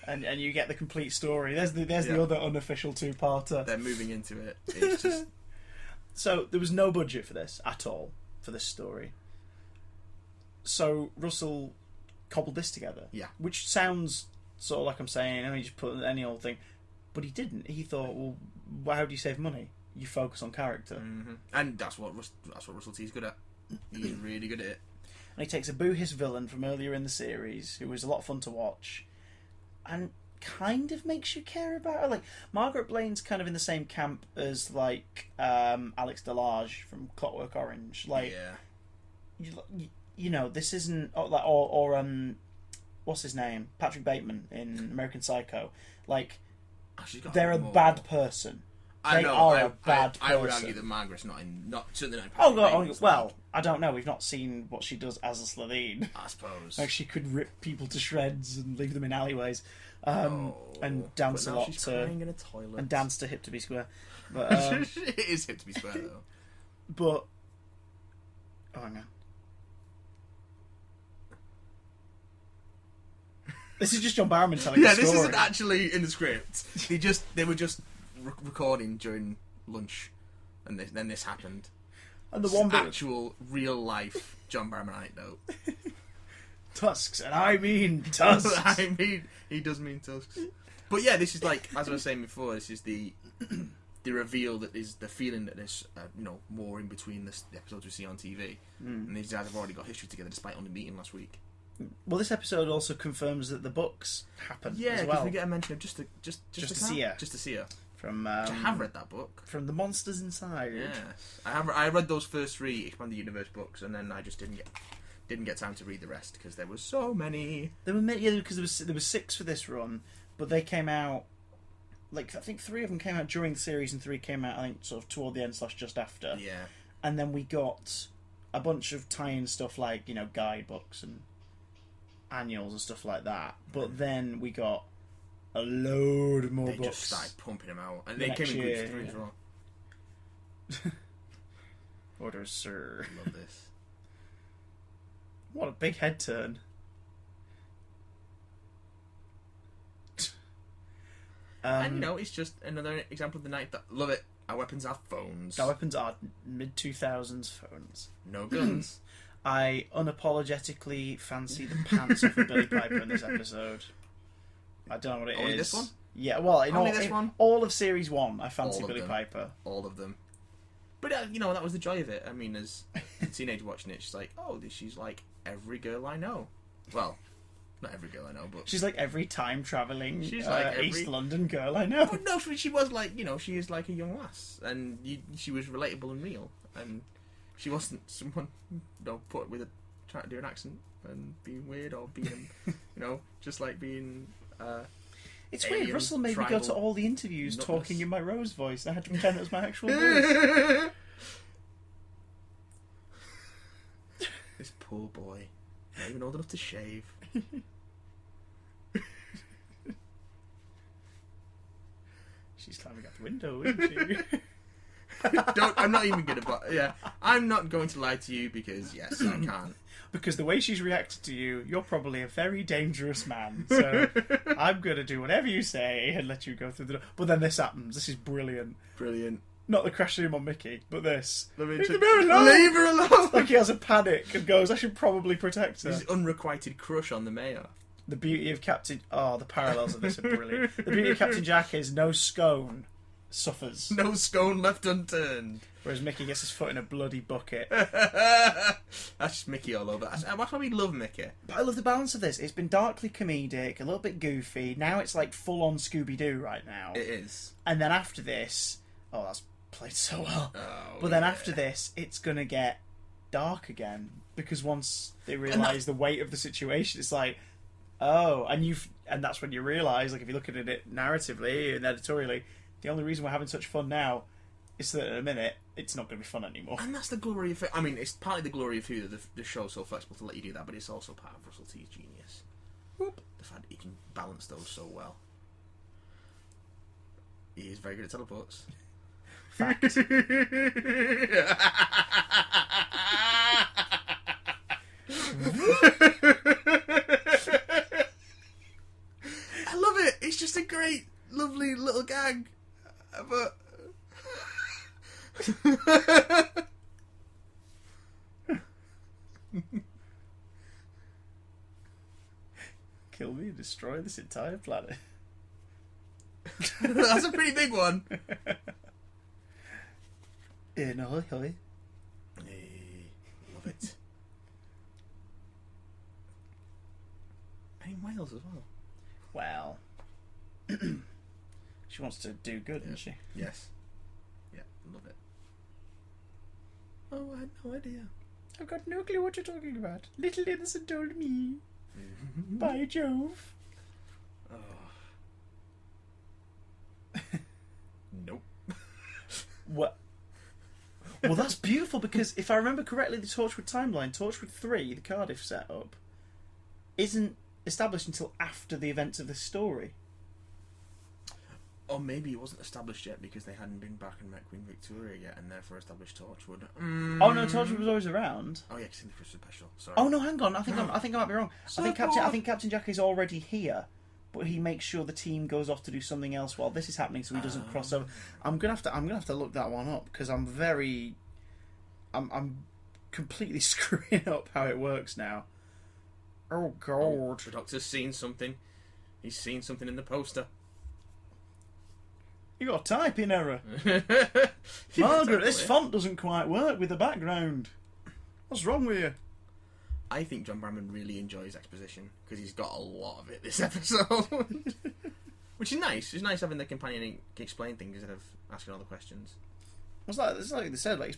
[SPEAKER 1] And you get the complete story. There's the other unofficial two-parter.
[SPEAKER 2] They're moving into it. It's just...
[SPEAKER 1] So there was no budget for this at all, for this story. So Russell cobbled this together.
[SPEAKER 2] Yeah. Which
[SPEAKER 1] sounds sort of like I'm saying, he just put any old thing. But he didn't. He thought, well, how do you save money? You focus on character.
[SPEAKER 2] Mm-hmm. And that's what Russell T's good at. He's really good at it.
[SPEAKER 1] And he takes a boohis villain from earlier in the series, who was a lot of fun to watch, and kind of makes you care about her. Like, Margaret Blaine's kind of in the same camp as, like, Alex Delage from Clockwork Orange. Like, you know, this isn't... Or what's his name? Patrick Bateman in American Psycho. Like, they're a bad person. They are a bad person.
[SPEAKER 2] I would argue that Margaret's certainly not in
[SPEAKER 1] Patrick well, I don't know. We've not seen what she does as a Slitheen.
[SPEAKER 2] I suppose.
[SPEAKER 1] Like, she could rip people to shreds and leave them in alleyways, and dance a lot
[SPEAKER 2] she's crying in a toilet.
[SPEAKER 1] and dance to Hip to Be Square. But
[SPEAKER 2] it is Hip to Be Square though.
[SPEAKER 1] But hang on. This is just John Barrowman telling a story.
[SPEAKER 2] This isn't actually in the script. They were just recording during lunch, and then this happened.
[SPEAKER 1] And the one
[SPEAKER 2] actual real life John Barrowman anecdote.
[SPEAKER 1] Tusks, and I mean tusks.
[SPEAKER 2] I mean, he does mean tusks. But yeah, this is like, as I was saying before, this is the reveal that is the feeling that there's more in between the episodes we see on TV, and these guys have already got history together despite only meeting last week.
[SPEAKER 1] Well, this episode also confirms that the books happen
[SPEAKER 2] Yeah,
[SPEAKER 1] as
[SPEAKER 2] because
[SPEAKER 1] well.
[SPEAKER 2] we get a mention of just to
[SPEAKER 1] see her.
[SPEAKER 2] Just to see her.
[SPEAKER 1] From
[SPEAKER 2] I have read that book.
[SPEAKER 1] From The Monsters Inside.
[SPEAKER 2] Yes, I read those first 3 Expanded Universe books, and then I just didn't get time to read the rest because there were so many.
[SPEAKER 1] There were many, because there was 6 for this run, but they came out. Like I think 3 of them came out during the series, and 3 came out I think sort of toward the end / just after.
[SPEAKER 2] Yeah.
[SPEAKER 1] And then we got a bunch of tie-in stuff like guidebooks and annuals and stuff like that. But then we got a load more books.
[SPEAKER 2] They just started pumping them out, and they came in groups of 3 as well.
[SPEAKER 1] Order, sir.
[SPEAKER 2] Love this.
[SPEAKER 1] What a big head turn.
[SPEAKER 2] And it's just another example of the night that love it. Our weapons are phones.
[SPEAKER 1] Our weapons are mid-2000s phones.
[SPEAKER 2] No guns.
[SPEAKER 1] I unapologetically fancy the pants off of Billy Piper in this episode. I don't know what it is.
[SPEAKER 2] Only this one?
[SPEAKER 1] Yeah, well,
[SPEAKER 2] one?
[SPEAKER 1] All of Series 1, I fancy
[SPEAKER 2] All of
[SPEAKER 1] Billy
[SPEAKER 2] them.
[SPEAKER 1] Piper.
[SPEAKER 2] All of them. But, that was the joy of it. I mean, as a teenager watching it, she's like, oh, she's like every girl I know. Well, not every girl I know, but...
[SPEAKER 1] She's like every time-travelling
[SPEAKER 2] She's like every...
[SPEAKER 1] East London girl I know.
[SPEAKER 2] But no, she was like, she is like a young lass. And she was relatable and real. And she wasn't someone, put with trying to do an accent and being weird or being, just like being...
[SPEAKER 1] It's weird. Russell made me go to all the interviews talking in my Rose voice, and I had to pretend it was my actual voice.
[SPEAKER 2] This poor boy, not even old enough to shave.
[SPEAKER 1] She's climbing out the window, isn't she?
[SPEAKER 2] I'm not even gonna. I'm not going to lie to you because yes, I can't.
[SPEAKER 1] Because the way she's reacted to you, you're probably a very dangerous man. So I'm going to do whatever you say and let you go through the door. But then this happens. This is brilliant.
[SPEAKER 2] Brilliant.
[SPEAKER 1] Not the crashing him on Mickey, but this.
[SPEAKER 2] Leave her alone!
[SPEAKER 1] Like he has a panic and goes, I should probably protect her.
[SPEAKER 2] His unrequited crush on the mayor.
[SPEAKER 1] The beauty of Captain... Oh, the parallels of this are brilliant. The beauty of Captain Jack is no scone suffers.
[SPEAKER 2] No scone left unturned.
[SPEAKER 1] Whereas Mickey gets his foot in a bloody bucket.
[SPEAKER 2] That's just Mickey all over. That's why we love Mickey.
[SPEAKER 1] But I love the balance of this. It's been darkly comedic, a little bit goofy. Now it's like full-on Scooby-Doo right now.
[SPEAKER 2] It is.
[SPEAKER 1] And then after this... Oh, that's played so well.
[SPEAKER 2] Oh,
[SPEAKER 1] but then after this, it's going to get dark again. Because once they realise the weight of the situation, it's like... Oh, and that's when you realise, like if you look at it narratively and editorially, the only reason we're having such fun now is that in a minute it's not going to be fun anymore.
[SPEAKER 2] And that's the glory of it. I mean, it's partly the glory of who the show's so flexible to let you do that, but it's also part of Russell T's genius.
[SPEAKER 1] Whoop.
[SPEAKER 2] The fact that he can balance those so well. He is very good at teleports.
[SPEAKER 1] Fact.
[SPEAKER 2] I love it. It's just a great, lovely little gag. But
[SPEAKER 1] Kill me and destroy this entire planet.
[SPEAKER 2] That's a pretty big one.
[SPEAKER 1] No, hoy.
[SPEAKER 2] Hey, love it. And in Wales as well.
[SPEAKER 1] Well, she wants to do good, doesn't she?
[SPEAKER 2] Yes. Yeah, love it. Oh, I had no idea.
[SPEAKER 1] I've got no clue what you're talking about. Little innocent told me. By Jove.
[SPEAKER 2] Oh. Nope.
[SPEAKER 1] What? Well, that's beautiful because if I remember correctly, the Torchwood timeline, Torchwood 3, the Cardiff setup, isn't established until after the events of this story.
[SPEAKER 2] Or maybe it wasn't established yet because they hadn't been back and met Queen Victoria yet and therefore established Torchwood.
[SPEAKER 1] Oh no, Torchwood was always around.
[SPEAKER 2] Oh yeah, because in the Christmas special. Sorry.
[SPEAKER 1] Oh no, hang on. I think I might be wrong. I think Captain Jack is already here, but he makes sure the team goes off to do something else while this is happening, so he doesn't cross over. I'm gonna have to look that one up because I'm completely screwing up how it works now. Oh God!
[SPEAKER 2] The Doctor's seen something. He's seen something in the poster.
[SPEAKER 1] You got a typing error. Margaret, this font doesn't quite work with the background. What's wrong with you?
[SPEAKER 2] I think John Barrowman really enjoys exposition because he's got a lot of it this episode. Which is nice. It's nice having the companion explain things instead of asking all the questions.
[SPEAKER 1] It's like they said. Like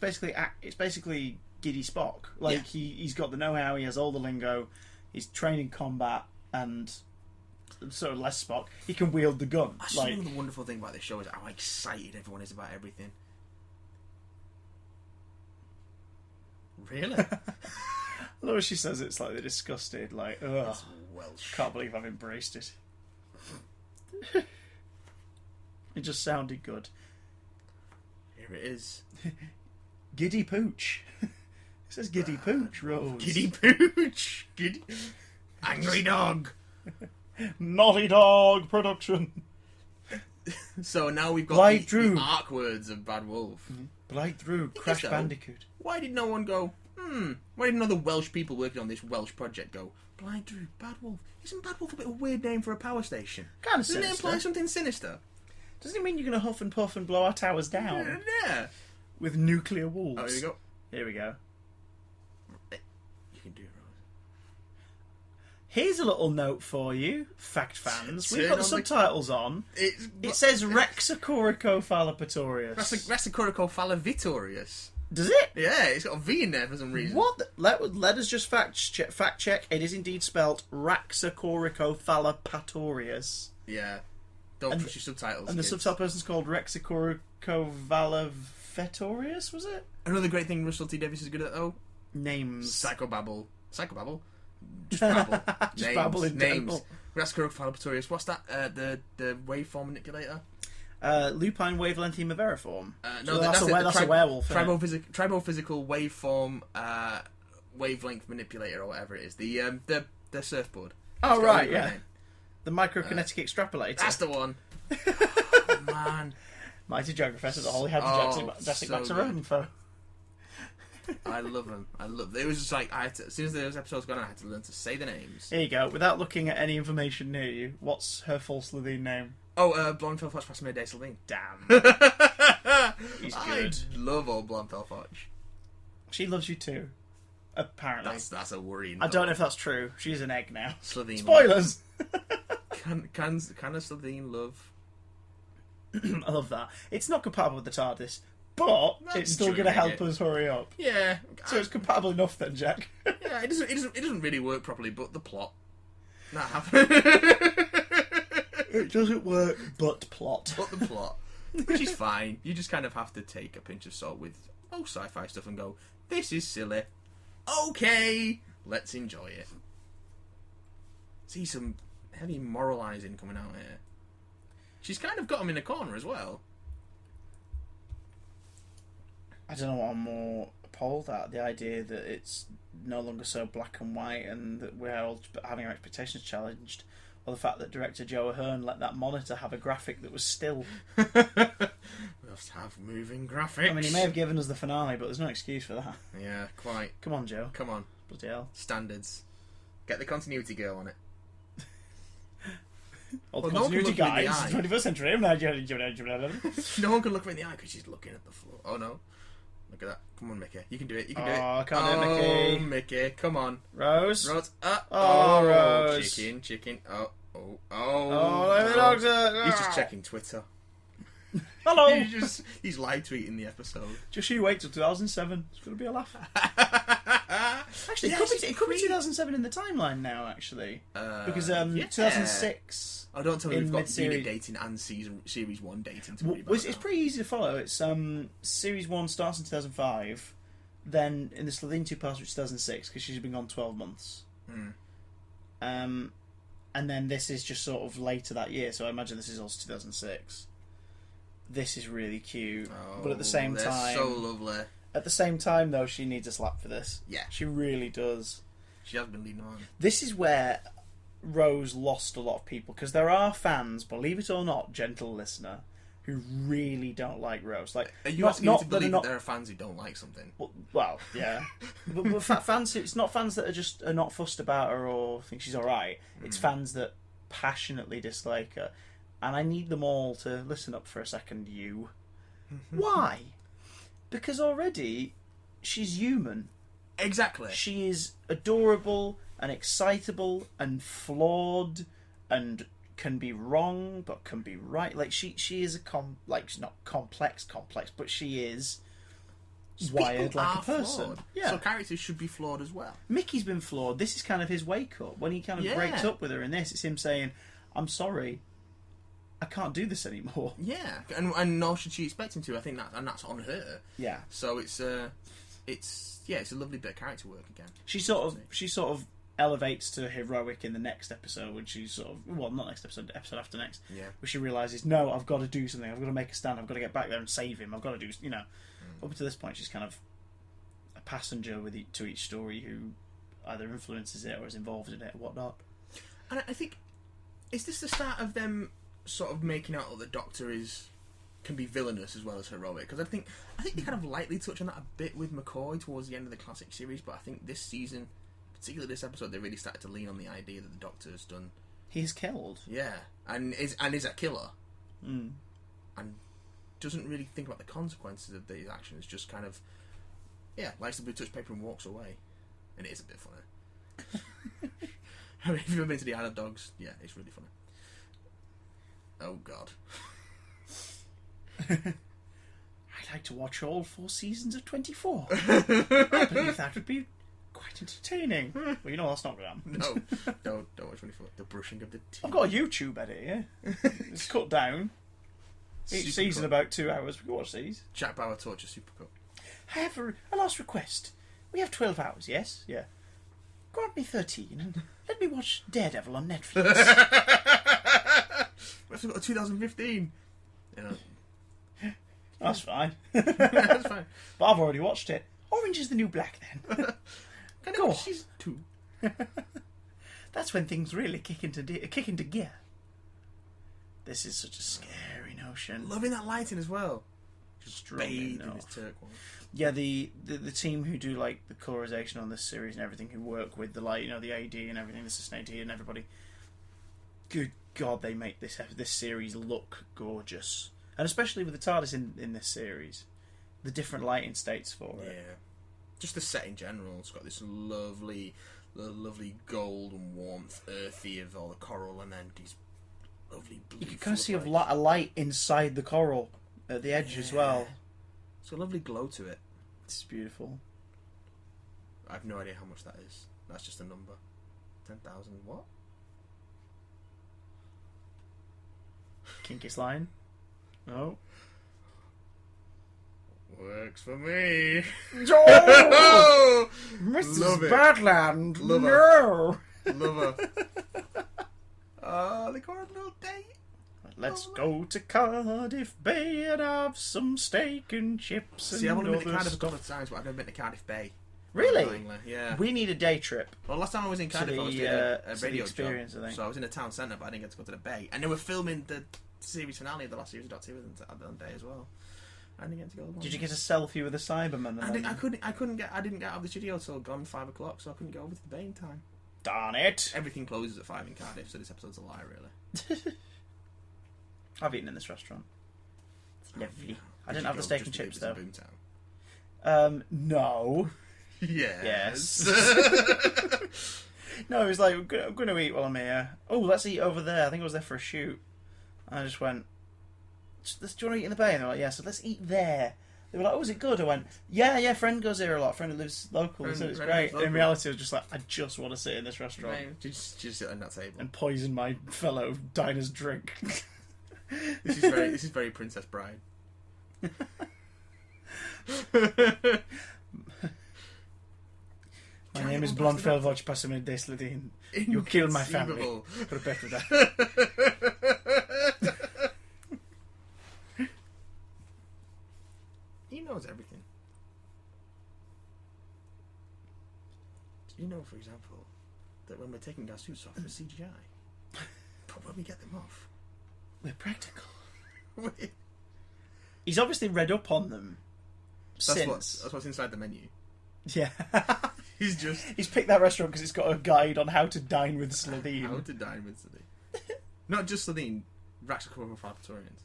[SPEAKER 1] it's basically Giddy Spock. Like he's got the know-how. He has all the lingo. He's trained in combat and sort of less Spock. He can wield the gun.
[SPEAKER 2] That's the wonderful thing about this show is how excited everyone is about everything. Really?
[SPEAKER 1] I love when she says it's like they're disgusted. Like, ugh,
[SPEAKER 2] It's Welsh.
[SPEAKER 1] can't believe I've embraced it. It just sounded good.
[SPEAKER 2] Here it is.
[SPEAKER 1] Giddy Pooch. It says Giddy Pooch, Rose.
[SPEAKER 2] Giddy Pooch. Giddy. Angry Dog.
[SPEAKER 1] Naughty Dog production.
[SPEAKER 2] So now we've got
[SPEAKER 1] Blight
[SPEAKER 2] the
[SPEAKER 1] Drew.
[SPEAKER 2] arc words of Bad Wolf.
[SPEAKER 1] Blight Drew. Crash
[SPEAKER 2] so.
[SPEAKER 1] Bandicoot.
[SPEAKER 2] Why did no one go, why didn't other Welsh people working on this Welsh project go, Blight Drew, Bad Wolf? Isn't Bad Wolf a bit of a weird name for a power station?
[SPEAKER 1] Kind of
[SPEAKER 2] Doesn't it
[SPEAKER 1] sinister.
[SPEAKER 2] imply something sinister?
[SPEAKER 1] Doesn't it mean you're going to huff and puff and blow our towers down
[SPEAKER 2] Yeah.
[SPEAKER 1] with nuclear wolves?
[SPEAKER 2] Oh, here we go.
[SPEAKER 1] Here we go.
[SPEAKER 2] You can do it, Rose.
[SPEAKER 1] Here's a little note for you, fact fans. We've
[SPEAKER 2] Turn
[SPEAKER 1] got the
[SPEAKER 2] on the-
[SPEAKER 1] subtitles on. It says Rexacorico Phalopatorius.
[SPEAKER 2] Racicorico Falavitorius.
[SPEAKER 1] Does it?
[SPEAKER 2] Yeah, it's got a V in there for some reason.
[SPEAKER 1] What? Let us just fact check. It is indeed spelled Raxacorico Phalopatorius.
[SPEAKER 2] Yeah. Don't push your subtitles.
[SPEAKER 1] And the
[SPEAKER 2] kids.
[SPEAKER 1] subtitle person's called Rexacorico Valavetorius, was it?
[SPEAKER 2] Another great thing Russell T Davies is good at, though.
[SPEAKER 1] Names.
[SPEAKER 2] Psychobabble. Psychobabble? Just babble.
[SPEAKER 1] Just babble in
[SPEAKER 2] names.
[SPEAKER 1] general.
[SPEAKER 2] Racicorico Falavitorius. What's that? The waveform manipulator?
[SPEAKER 1] Lupine wavelength hemiveriform.
[SPEAKER 2] No,
[SPEAKER 1] So
[SPEAKER 2] that's
[SPEAKER 1] a werewolf. isn't it?
[SPEAKER 2] Tribophysical waveform wavelength manipulator or whatever it is. The surfboard.
[SPEAKER 1] Oh,
[SPEAKER 2] It's got a
[SPEAKER 1] right,
[SPEAKER 2] really great
[SPEAKER 1] yeah.
[SPEAKER 2] name.
[SPEAKER 1] The microkinetic extrapolator.
[SPEAKER 2] That's the one. Oh, man.
[SPEAKER 1] Mighty Geographer says all he had
[SPEAKER 2] Oh,
[SPEAKER 1] to Jessic
[SPEAKER 2] so
[SPEAKER 1] back to
[SPEAKER 2] good.
[SPEAKER 1] Rome for.
[SPEAKER 2] I love them. It was just like as soon as those episodes gone, I had to learn to say the names.
[SPEAKER 1] Here you go. Without looking at any information near you, what's her full Slovene name?
[SPEAKER 2] Oh, Blondfell Foch Passamere de Sylvain.
[SPEAKER 1] Damn. He's
[SPEAKER 2] I
[SPEAKER 1] good.
[SPEAKER 2] love old Blondfell Foch.
[SPEAKER 1] She loves you too. Apparently.
[SPEAKER 2] That's a worrying.
[SPEAKER 1] I don't know if that's true. She's an egg now.
[SPEAKER 2] Slovene.
[SPEAKER 1] Spoilers!
[SPEAKER 2] Can a Slovene love?
[SPEAKER 1] I love that. It's not compatible with the TARDIS, but
[SPEAKER 2] That's
[SPEAKER 1] it's still
[SPEAKER 2] true,
[SPEAKER 1] going to help
[SPEAKER 2] isn't
[SPEAKER 1] us hurry up.
[SPEAKER 2] Yeah.
[SPEAKER 1] So it's compatible enough then, Jack.
[SPEAKER 2] Yeah, it doesn't really work properly, but the plot. That happened.
[SPEAKER 1] It doesn't work, but plot.
[SPEAKER 2] But the plot. Which is fine. You just kind of have to take a pinch of salt with sci-fi stuff and go, this is silly. Okay, let's enjoy it. See some heavy moralising coming out here. She's kind of got him in a corner as well.
[SPEAKER 1] I don't know what I'm more appalled at. The idea that it's no longer so black and white and that we're all having our expectations challenged. Or the fact that director Joe Ahern let that monitor have a graphic that was still.
[SPEAKER 2] We have to have moving graphics.
[SPEAKER 1] I mean, he may have given us the finale, but there's no excuse for that.
[SPEAKER 2] Yeah, quite.
[SPEAKER 1] Come on, Joe.
[SPEAKER 2] Come on.
[SPEAKER 1] Bloody hell.
[SPEAKER 2] Standards. Get the continuity girl on it.
[SPEAKER 1] Old
[SPEAKER 2] Well, no one can
[SPEAKER 1] continuity
[SPEAKER 2] look me in the
[SPEAKER 1] guys,
[SPEAKER 2] eye.
[SPEAKER 1] 21st century.
[SPEAKER 2] No one can look me in the eye because she's looking at the floor. Oh no. Look at that. Come on, Mickey. You can do it. You can do it.
[SPEAKER 1] Oh, I can't do it, Mickey.
[SPEAKER 2] Mickey. Come on.
[SPEAKER 1] Rose?
[SPEAKER 2] Rose.
[SPEAKER 1] Oh, Rose.
[SPEAKER 2] Chicken. Oh.
[SPEAKER 1] Oh, the doctor.
[SPEAKER 2] He's just checking Twitter.
[SPEAKER 1] Hello.
[SPEAKER 2] He's live tweeting the episode.
[SPEAKER 1] Just you wait till 2007. It's going to be a laugh. Actually,
[SPEAKER 2] Yeah,
[SPEAKER 1] it could be 2007 in the timeline now, actually. Because
[SPEAKER 2] yeah.
[SPEAKER 1] 2006...
[SPEAKER 2] Oh, don't tell me
[SPEAKER 1] in
[SPEAKER 2] we've got
[SPEAKER 1] mid-series.
[SPEAKER 2] unit dating and series 1 dating to
[SPEAKER 1] Well,
[SPEAKER 2] worry about
[SPEAKER 1] it's
[SPEAKER 2] now.
[SPEAKER 1] pretty easy to follow. It's Series 1 starts in 2005. Then in the Slovene 2 parts, which is 2006, because she's been gone 12 months. And then this is just sort of later that year, so I imagine this is also 2006. This is really cute, but at the same
[SPEAKER 2] they're
[SPEAKER 1] time,
[SPEAKER 2] so lovely.
[SPEAKER 1] At the same time, though, she needs a slap for this.
[SPEAKER 2] Yeah.
[SPEAKER 1] She really does.
[SPEAKER 2] She has been leading on.
[SPEAKER 1] This is where Rose lost a lot of people, because there are fans, believe it or not, gentle listener, who really don't like Rose. Like,
[SPEAKER 2] Are you asking me to believe
[SPEAKER 1] not,
[SPEAKER 2] that there are fans who don't like something?
[SPEAKER 1] well, yeah, but fans. It's not fans that are not fussed about her or think she's all right. It's fans that passionately dislike her, and I need them all to listen up for a second. Why? Because already she's human.
[SPEAKER 2] Exactly.
[SPEAKER 1] She is adorable and excitable and flawed and can be wrong but can be right. Like she is a she's not complex, but she is wired like a person.
[SPEAKER 2] Flawed.
[SPEAKER 1] Yeah.
[SPEAKER 2] So characters should be flawed as well.
[SPEAKER 1] Mickey's been flawed. This is kind of his wake up. When he kind of breaks up with her in this, it's him saying, I'm sorry, I can't do this anymore.
[SPEAKER 2] Yeah. And nor should she expect him to. I think that's on her.
[SPEAKER 1] Yeah.
[SPEAKER 2] So it's a lovely bit of character work again.
[SPEAKER 1] She sort of elevates to heroic in the next episode when she's sort of, well, not next episode, episode after next, where she realises, no, I've got to do something, I've got to make a stand, I've got to get back there and save him, I've got to do, up to this point she's kind of a passenger to each story who either influences it or is involved in it or whatnot.
[SPEAKER 2] And I think, is this the start of them sort of making out that the Doctor can be villainous as well as heroic? Because I think they kind of lightly touch on that a bit with McCoy towards the end of the classic series, but I think this season, particularly this episode, they really started to lean on the idea that the Doctor has done.
[SPEAKER 1] He's killed.
[SPEAKER 2] Yeah, and is a killer,
[SPEAKER 1] and
[SPEAKER 2] doesn't really think about the consequences of these actions. Just kind of, likes the blue touch paper and walks away, and it is a bit funny. I mean, if you've ever been to the Isle of Dogs, it's really funny. Oh God.
[SPEAKER 1] I'd like to watch all 4 seasons of 24. I believe that would be quite entertaining. Well, that's not glam.
[SPEAKER 2] No, don't watch 24. The brushing of the teeth.
[SPEAKER 1] I've got a YouTube edit, yeah. It's cut down. Each season about 2 hours. We can watch these.
[SPEAKER 2] Jack Bauer Torture Supercut.
[SPEAKER 1] I have a last request. We have 12 hours, yes? Yeah. Grant me 13 and let me watch Daredevil on Netflix.
[SPEAKER 2] We've got 2015.
[SPEAKER 1] That's fine.
[SPEAKER 2] That's fine.
[SPEAKER 1] But I've already watched it. Orange is the New Black, then. Go on.
[SPEAKER 2] Season 2.
[SPEAKER 1] That's when things really kick into gear. This is such a scary notion.
[SPEAKER 2] Loving that lighting as well.
[SPEAKER 1] Just
[SPEAKER 2] bathed in this turquoise.
[SPEAKER 1] Yeah, the team who do like the colorization on this series and everything, who work with the light, the AD and everything, the assistant AD and everybody. Good God, they make this series look gorgeous, and especially with the TARDIS in this series, the different lighting states for it.
[SPEAKER 2] Yeah, just the set in general. It's got this lovely gold and warmth, earthy of all the coral, and then these lovely blue.
[SPEAKER 1] You can kind of see a light inside the coral at the edge as well.
[SPEAKER 2] It's a lovely glow to it.
[SPEAKER 1] It's beautiful.
[SPEAKER 2] I have no idea how much that is. That's just a number. 10,000 what?
[SPEAKER 1] Kinkiest line? No.
[SPEAKER 2] Works for me.
[SPEAKER 1] Oh! Mrs.
[SPEAKER 2] Love it.
[SPEAKER 1] Badland.
[SPEAKER 2] Love
[SPEAKER 1] no.
[SPEAKER 2] Love her. They got a little date.
[SPEAKER 1] Let's go to Cardiff Bay and have some steak and chips.
[SPEAKER 2] See, I've only been to Cardiff
[SPEAKER 1] stuff.
[SPEAKER 2] a couple of times, but I've never been to Cardiff Bay.
[SPEAKER 1] Really?
[SPEAKER 2] Yeah.
[SPEAKER 1] We need a day trip.
[SPEAKER 2] Well, last time I was in Cardiff, I was doing a radio experience, job. So I was in a town centre, but I didn't get to go to the Bay. And they were filming the series finale of the last series of Doctor on the day as well. I didn't get to go.
[SPEAKER 1] Did you get a selfie with a Cyberman?
[SPEAKER 2] I didn't get out of the studio till gone 5 o'clock, so I couldn't get over to the Bay in time.
[SPEAKER 1] Darn it!
[SPEAKER 2] Everything closes at 5 in Cardiff, so this episode's a lie, really.
[SPEAKER 1] I've eaten in this restaurant. It's lovely. I didn't have the steak and chips though. No.
[SPEAKER 2] Yes.
[SPEAKER 1] No, it was like, I'm going to eat while I'm here. Oh, let's eat over there. I think I was there for a shoot. And I just went, do you want to eat in the Bay? And they're like, yeah, so let's eat there. They were like, oh, is it good? I went, yeah, friend goes here a lot. Friend who lives local. He said it's great. In reality, I was just like, I just want to sit in this restaurant.
[SPEAKER 2] Just sit on that table.
[SPEAKER 1] And poison my fellow diner's drink.
[SPEAKER 2] This is very Princess Bride.
[SPEAKER 1] My name is Blondfell Voch Passamid Desladine. You killed my family. Prepare for that.
[SPEAKER 2] He knows everything. Do you know, for example, that when we're taking our suits off for CGI, but when we get them off,
[SPEAKER 1] we're practical. He's obviously read up on them.
[SPEAKER 2] That's what's inside the menu.
[SPEAKER 1] Yeah. He's picked that restaurant because it's got a guide on how to dine with Slitheen.
[SPEAKER 2] How to dine with Slitheen. Not just Slitheen, Rax for Victorians.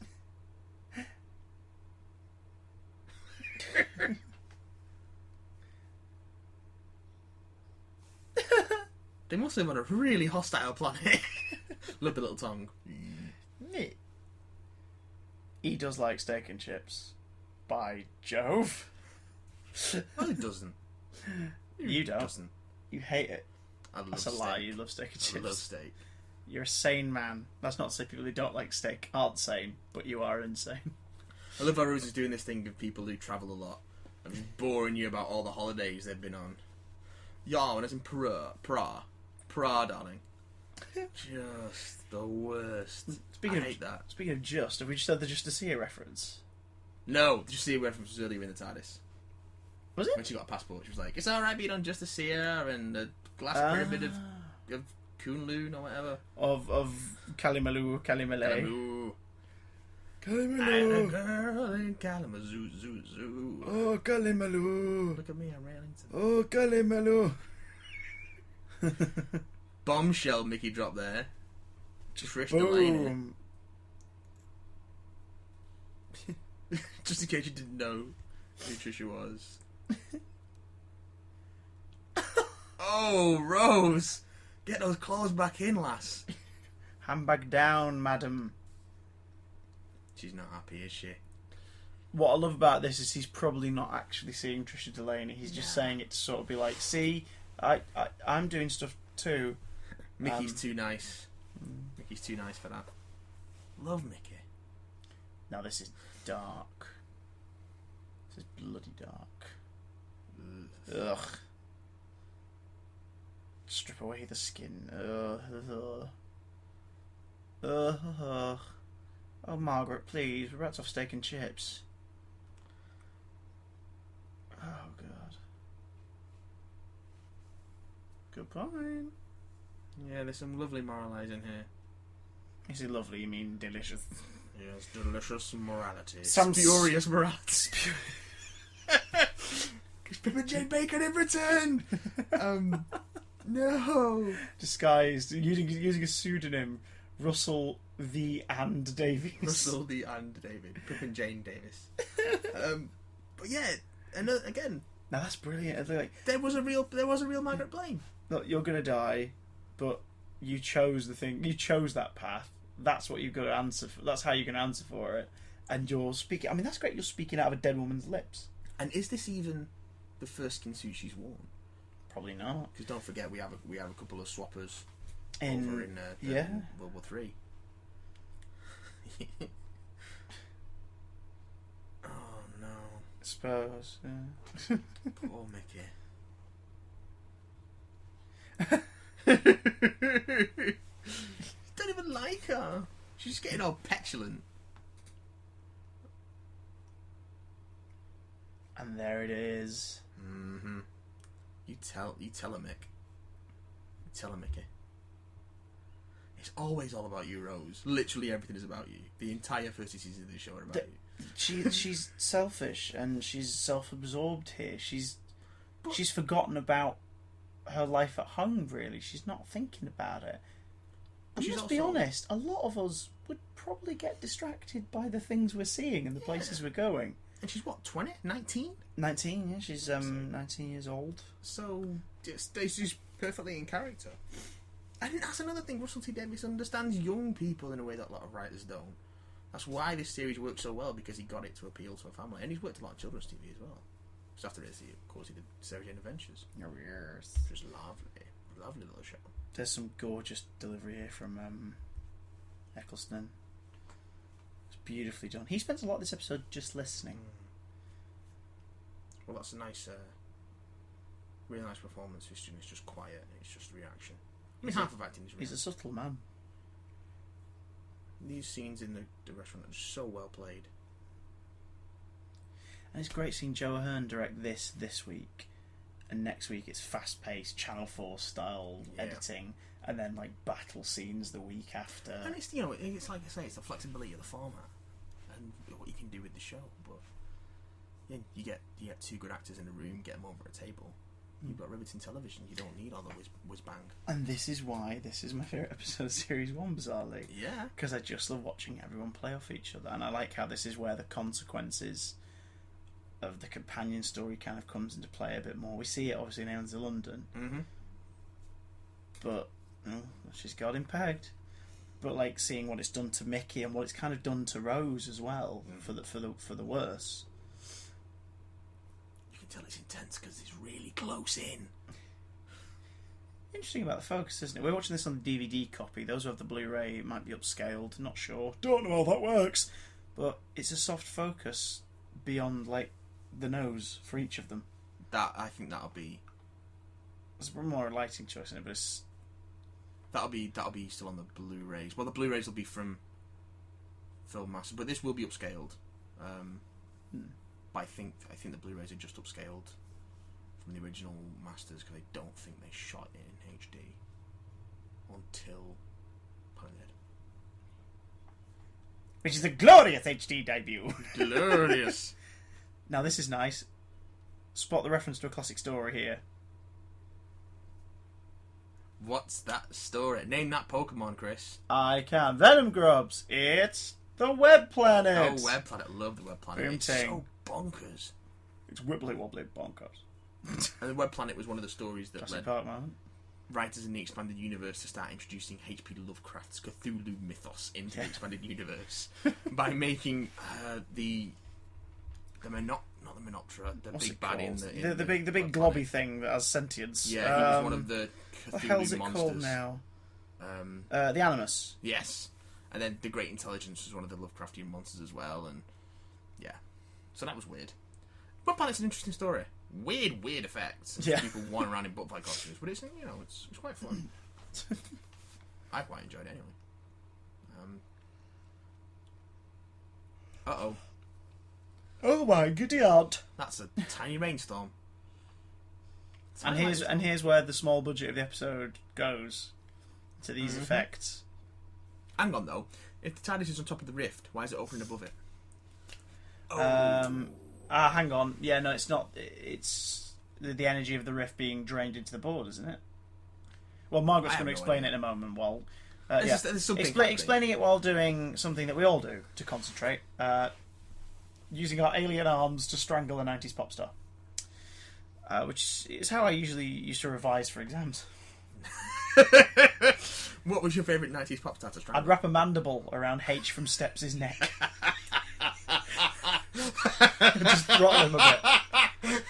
[SPEAKER 2] They must live on a really hostile planet. Love the little tongue.
[SPEAKER 1] He does like steak and chips. By Jove.
[SPEAKER 2] No, he doesn't.
[SPEAKER 1] You don't.
[SPEAKER 2] Doesn't.
[SPEAKER 1] You hate it.
[SPEAKER 2] I love
[SPEAKER 1] That's a
[SPEAKER 2] steak.
[SPEAKER 1] lie. You love steak and chips.
[SPEAKER 2] I love steak.
[SPEAKER 1] You're a sane man. That's not to say people who don't like steak aren't sane, but you are insane.
[SPEAKER 2] I love how Rose is doing this thing of people who travel a lot and just boring you about all the holidays they've been on. Yeah, when I was in Prague, darling. Just the worst. I hate that.
[SPEAKER 1] Speaking of just, have we just had the Just to See a reference?
[SPEAKER 2] No, did you see a reference was earlier in the TARDIS?
[SPEAKER 1] Was it?
[SPEAKER 2] When she got a passport, she was like, "It's alright being on Just to See Her and a glass pyramid of Kunlun or whatever."
[SPEAKER 1] Of Kalimalu, Kalimale.
[SPEAKER 2] And a girl in Kalamazoo, zoo.
[SPEAKER 1] Oh, Kalimalu.
[SPEAKER 2] Look at me, I'm Railington.
[SPEAKER 1] Oh, Kalimalu.
[SPEAKER 2] Bombshell Mickey dropped there. Trish Delaney. Just in case you didn't know who Trisha was. Oh, Rose! Get those claws back in, lass.
[SPEAKER 1] Handbag down, madam.
[SPEAKER 2] She's not happy, is she?
[SPEAKER 1] What I love about this is he's probably not actually seeing Trisha Delaney. He's just saying it to sort of be like, see, I'm doing stuff too.
[SPEAKER 2] Mickey's too nice. Mickey's too nice for that. Love Mickey.
[SPEAKER 1] Now this is dark. This is bloody dark. Ugh. Strip away the skin. Ugh. Oh, Margaret, please. We're about to have steak and chips. Oh, God. Good point.
[SPEAKER 2] Yeah, there's some lovely moralising here.
[SPEAKER 1] Is it lovely? You mean delicious?
[SPEAKER 2] Yes, delicious morality.
[SPEAKER 1] Some
[SPEAKER 2] spurious morality. Because Pip and Jane Bacon in Britain! No!
[SPEAKER 1] Disguised, using a pseudonym, Russell the and Davies.
[SPEAKER 2] Russell the and David. Pip and Jane Davis. But yeah, and again...
[SPEAKER 1] Now that's brilliant. Like,
[SPEAKER 2] there was a real Margaret Blaine.
[SPEAKER 1] Look, you're going to die, but you chose the thing. You chose that path. That's what you've got to answer for. That's how you're going to answer for it. And you're speaking... I mean, that's great. You're speaking out of a dead woman's lips.
[SPEAKER 2] And is this even the first skin suit she's worn?
[SPEAKER 1] Probably not.
[SPEAKER 2] Because don't forget, we have a couple of swappers
[SPEAKER 1] over
[SPEAKER 2] in World War III. Oh no!
[SPEAKER 1] I suppose. Yeah.
[SPEAKER 2] Poor Mickey. Don't even like her. She's just getting all petulant.
[SPEAKER 1] And there it is.
[SPEAKER 2] Mm-hmm. You tell her, Mick. You tell her, Mickey. It's always all about you, Rose. Literally everything is about you. The entire first season of the show are about you.
[SPEAKER 1] She's selfish and she's self-absorbed here. She's forgotten about her life at home. Really, she's not thinking about it. But let's be honest. A lot of us would probably get distracted by the things we're seeing and the places we're going.
[SPEAKER 2] And she's what, 20? 19?
[SPEAKER 1] 19, yeah. She's 19 years old.
[SPEAKER 2] So, she's perfectly in character. And that's another thing, Russell T Davies understands young people in a way that a lot of writers don't. That's why this series worked so well, because he got it to appeal to a family. And he's worked a lot on children's TV as well. Just after this, of course, he did Sarah Jane Adventures.
[SPEAKER 1] Oh, yes.
[SPEAKER 2] Just lovely. Lovely little show.
[SPEAKER 1] There's some gorgeous delivery here from Eccleston. It's beautifully done. He spends a lot of this episode just listening.
[SPEAKER 2] Well, that's a nice, really nice performance. It's just quiet. It's just reaction. I mean, half of acting is real.
[SPEAKER 1] He's a subtle man.
[SPEAKER 2] These scenes in the restaurant are just so well played.
[SPEAKER 1] And it's great seeing Joe Ahern direct this week, and next week it's fast-paced Channel 4 style editing, and then like battle scenes the week after. And
[SPEAKER 2] it's it's like I say, it's the flexibility of the format and what you can do with the show. But yeah, you get two good actors in a room, get them over a table. You've got riveting television. You don't need all the whiz bang.
[SPEAKER 1] And this is why this is my favourite episode of Series 1, bizarrely.
[SPEAKER 2] Yeah.
[SPEAKER 1] Because I just love watching everyone play off each other. And I like how this is where the consequences of the companion story kind of comes into play a bit more. We see it, obviously, in Aliens in London.
[SPEAKER 2] Mm-hmm.
[SPEAKER 1] but she's got him pegged. But like seeing what it's done to Mickey and what it's kind of done to Rose as well for the worse.
[SPEAKER 2] You can tell it's intense because it's really close in.
[SPEAKER 1] Interesting about the focus, isn't it? We're watching this on the DVD copy. Those who have the Blu-ray, it might be upscaled. Not sure. Don't know how that works. But it's a soft focus beyond like the nose for each of them.
[SPEAKER 2] I think that'll be.
[SPEAKER 1] There's one more lighting choice in it, but it's.
[SPEAKER 2] That'll be still on the Blu-rays. Well, the Blu-rays will be from Film Master, but this will be upscaled. But I think the Blu-rays are just upscaled from the original masters because I don't think they shot it in HD until Pioneered.
[SPEAKER 1] Which is a glorious HD debut.
[SPEAKER 2] Glorious.
[SPEAKER 1] Now this is nice. Spot the reference to a classic story here.
[SPEAKER 2] What's that story? Name that Pokemon, Chris.
[SPEAKER 1] I can. Venom Grubs. It's the Web Planet.
[SPEAKER 2] Oh, Web Planet. Love the Web Planet.
[SPEAKER 1] Boom
[SPEAKER 2] It's
[SPEAKER 1] ting.
[SPEAKER 2] so bonkers.
[SPEAKER 1] It's wibbly wobbly bonkers.
[SPEAKER 2] And the Web Planet was one of the stories that
[SPEAKER 1] Jurassic
[SPEAKER 2] led
[SPEAKER 1] Park moment.
[SPEAKER 2] writers in the expanded universe to start introducing H.P. Lovecraft's Cthulhu mythos into the expanded universe by making not the Menoptera, the
[SPEAKER 1] What's
[SPEAKER 2] big
[SPEAKER 1] it
[SPEAKER 2] baddie
[SPEAKER 1] called?
[SPEAKER 2] in
[SPEAKER 1] The big
[SPEAKER 2] Web
[SPEAKER 1] globby
[SPEAKER 2] Planet.
[SPEAKER 1] thing that has sentience.
[SPEAKER 2] Yeah, he was one of the
[SPEAKER 1] What the hell's
[SPEAKER 2] Cthulhu
[SPEAKER 1] it
[SPEAKER 2] monsters.
[SPEAKER 1] called now? The Animus.
[SPEAKER 2] Yes, and then the Great Intelligence was one of the Lovecraftian monsters as well, and yeah, so that was weird. Web Planet's an interesting story. Weird effects.
[SPEAKER 1] Yeah.
[SPEAKER 2] People wandering around in butterfly costumes, but it's it's quite fun. I quite enjoyed it anyway. Uh-oh.
[SPEAKER 1] Oh my goody aunt.
[SPEAKER 2] That's a tiny rainstorm.
[SPEAKER 1] And here's where the small budget of the episode goes to these effects.
[SPEAKER 2] Hang on though. If the TARDIS is on top of the rift, why is it opening above it?
[SPEAKER 1] Hang on. Yeah, no, it's not. It's the energy of the rift being drained into the board, isn't it? Well, Margaret's going to explain it in a moment. While
[SPEAKER 2] There's something happening.
[SPEAKER 1] explaining it while doing something that we all do to concentrate. Using our alien arms to strangle a 90s pop star. Which is how I usually used to revise for exams.
[SPEAKER 2] What was your favourite 90s pop star to strangle?
[SPEAKER 1] I'd wrap a mandible around H from Steps' neck. And just throttle him a bit.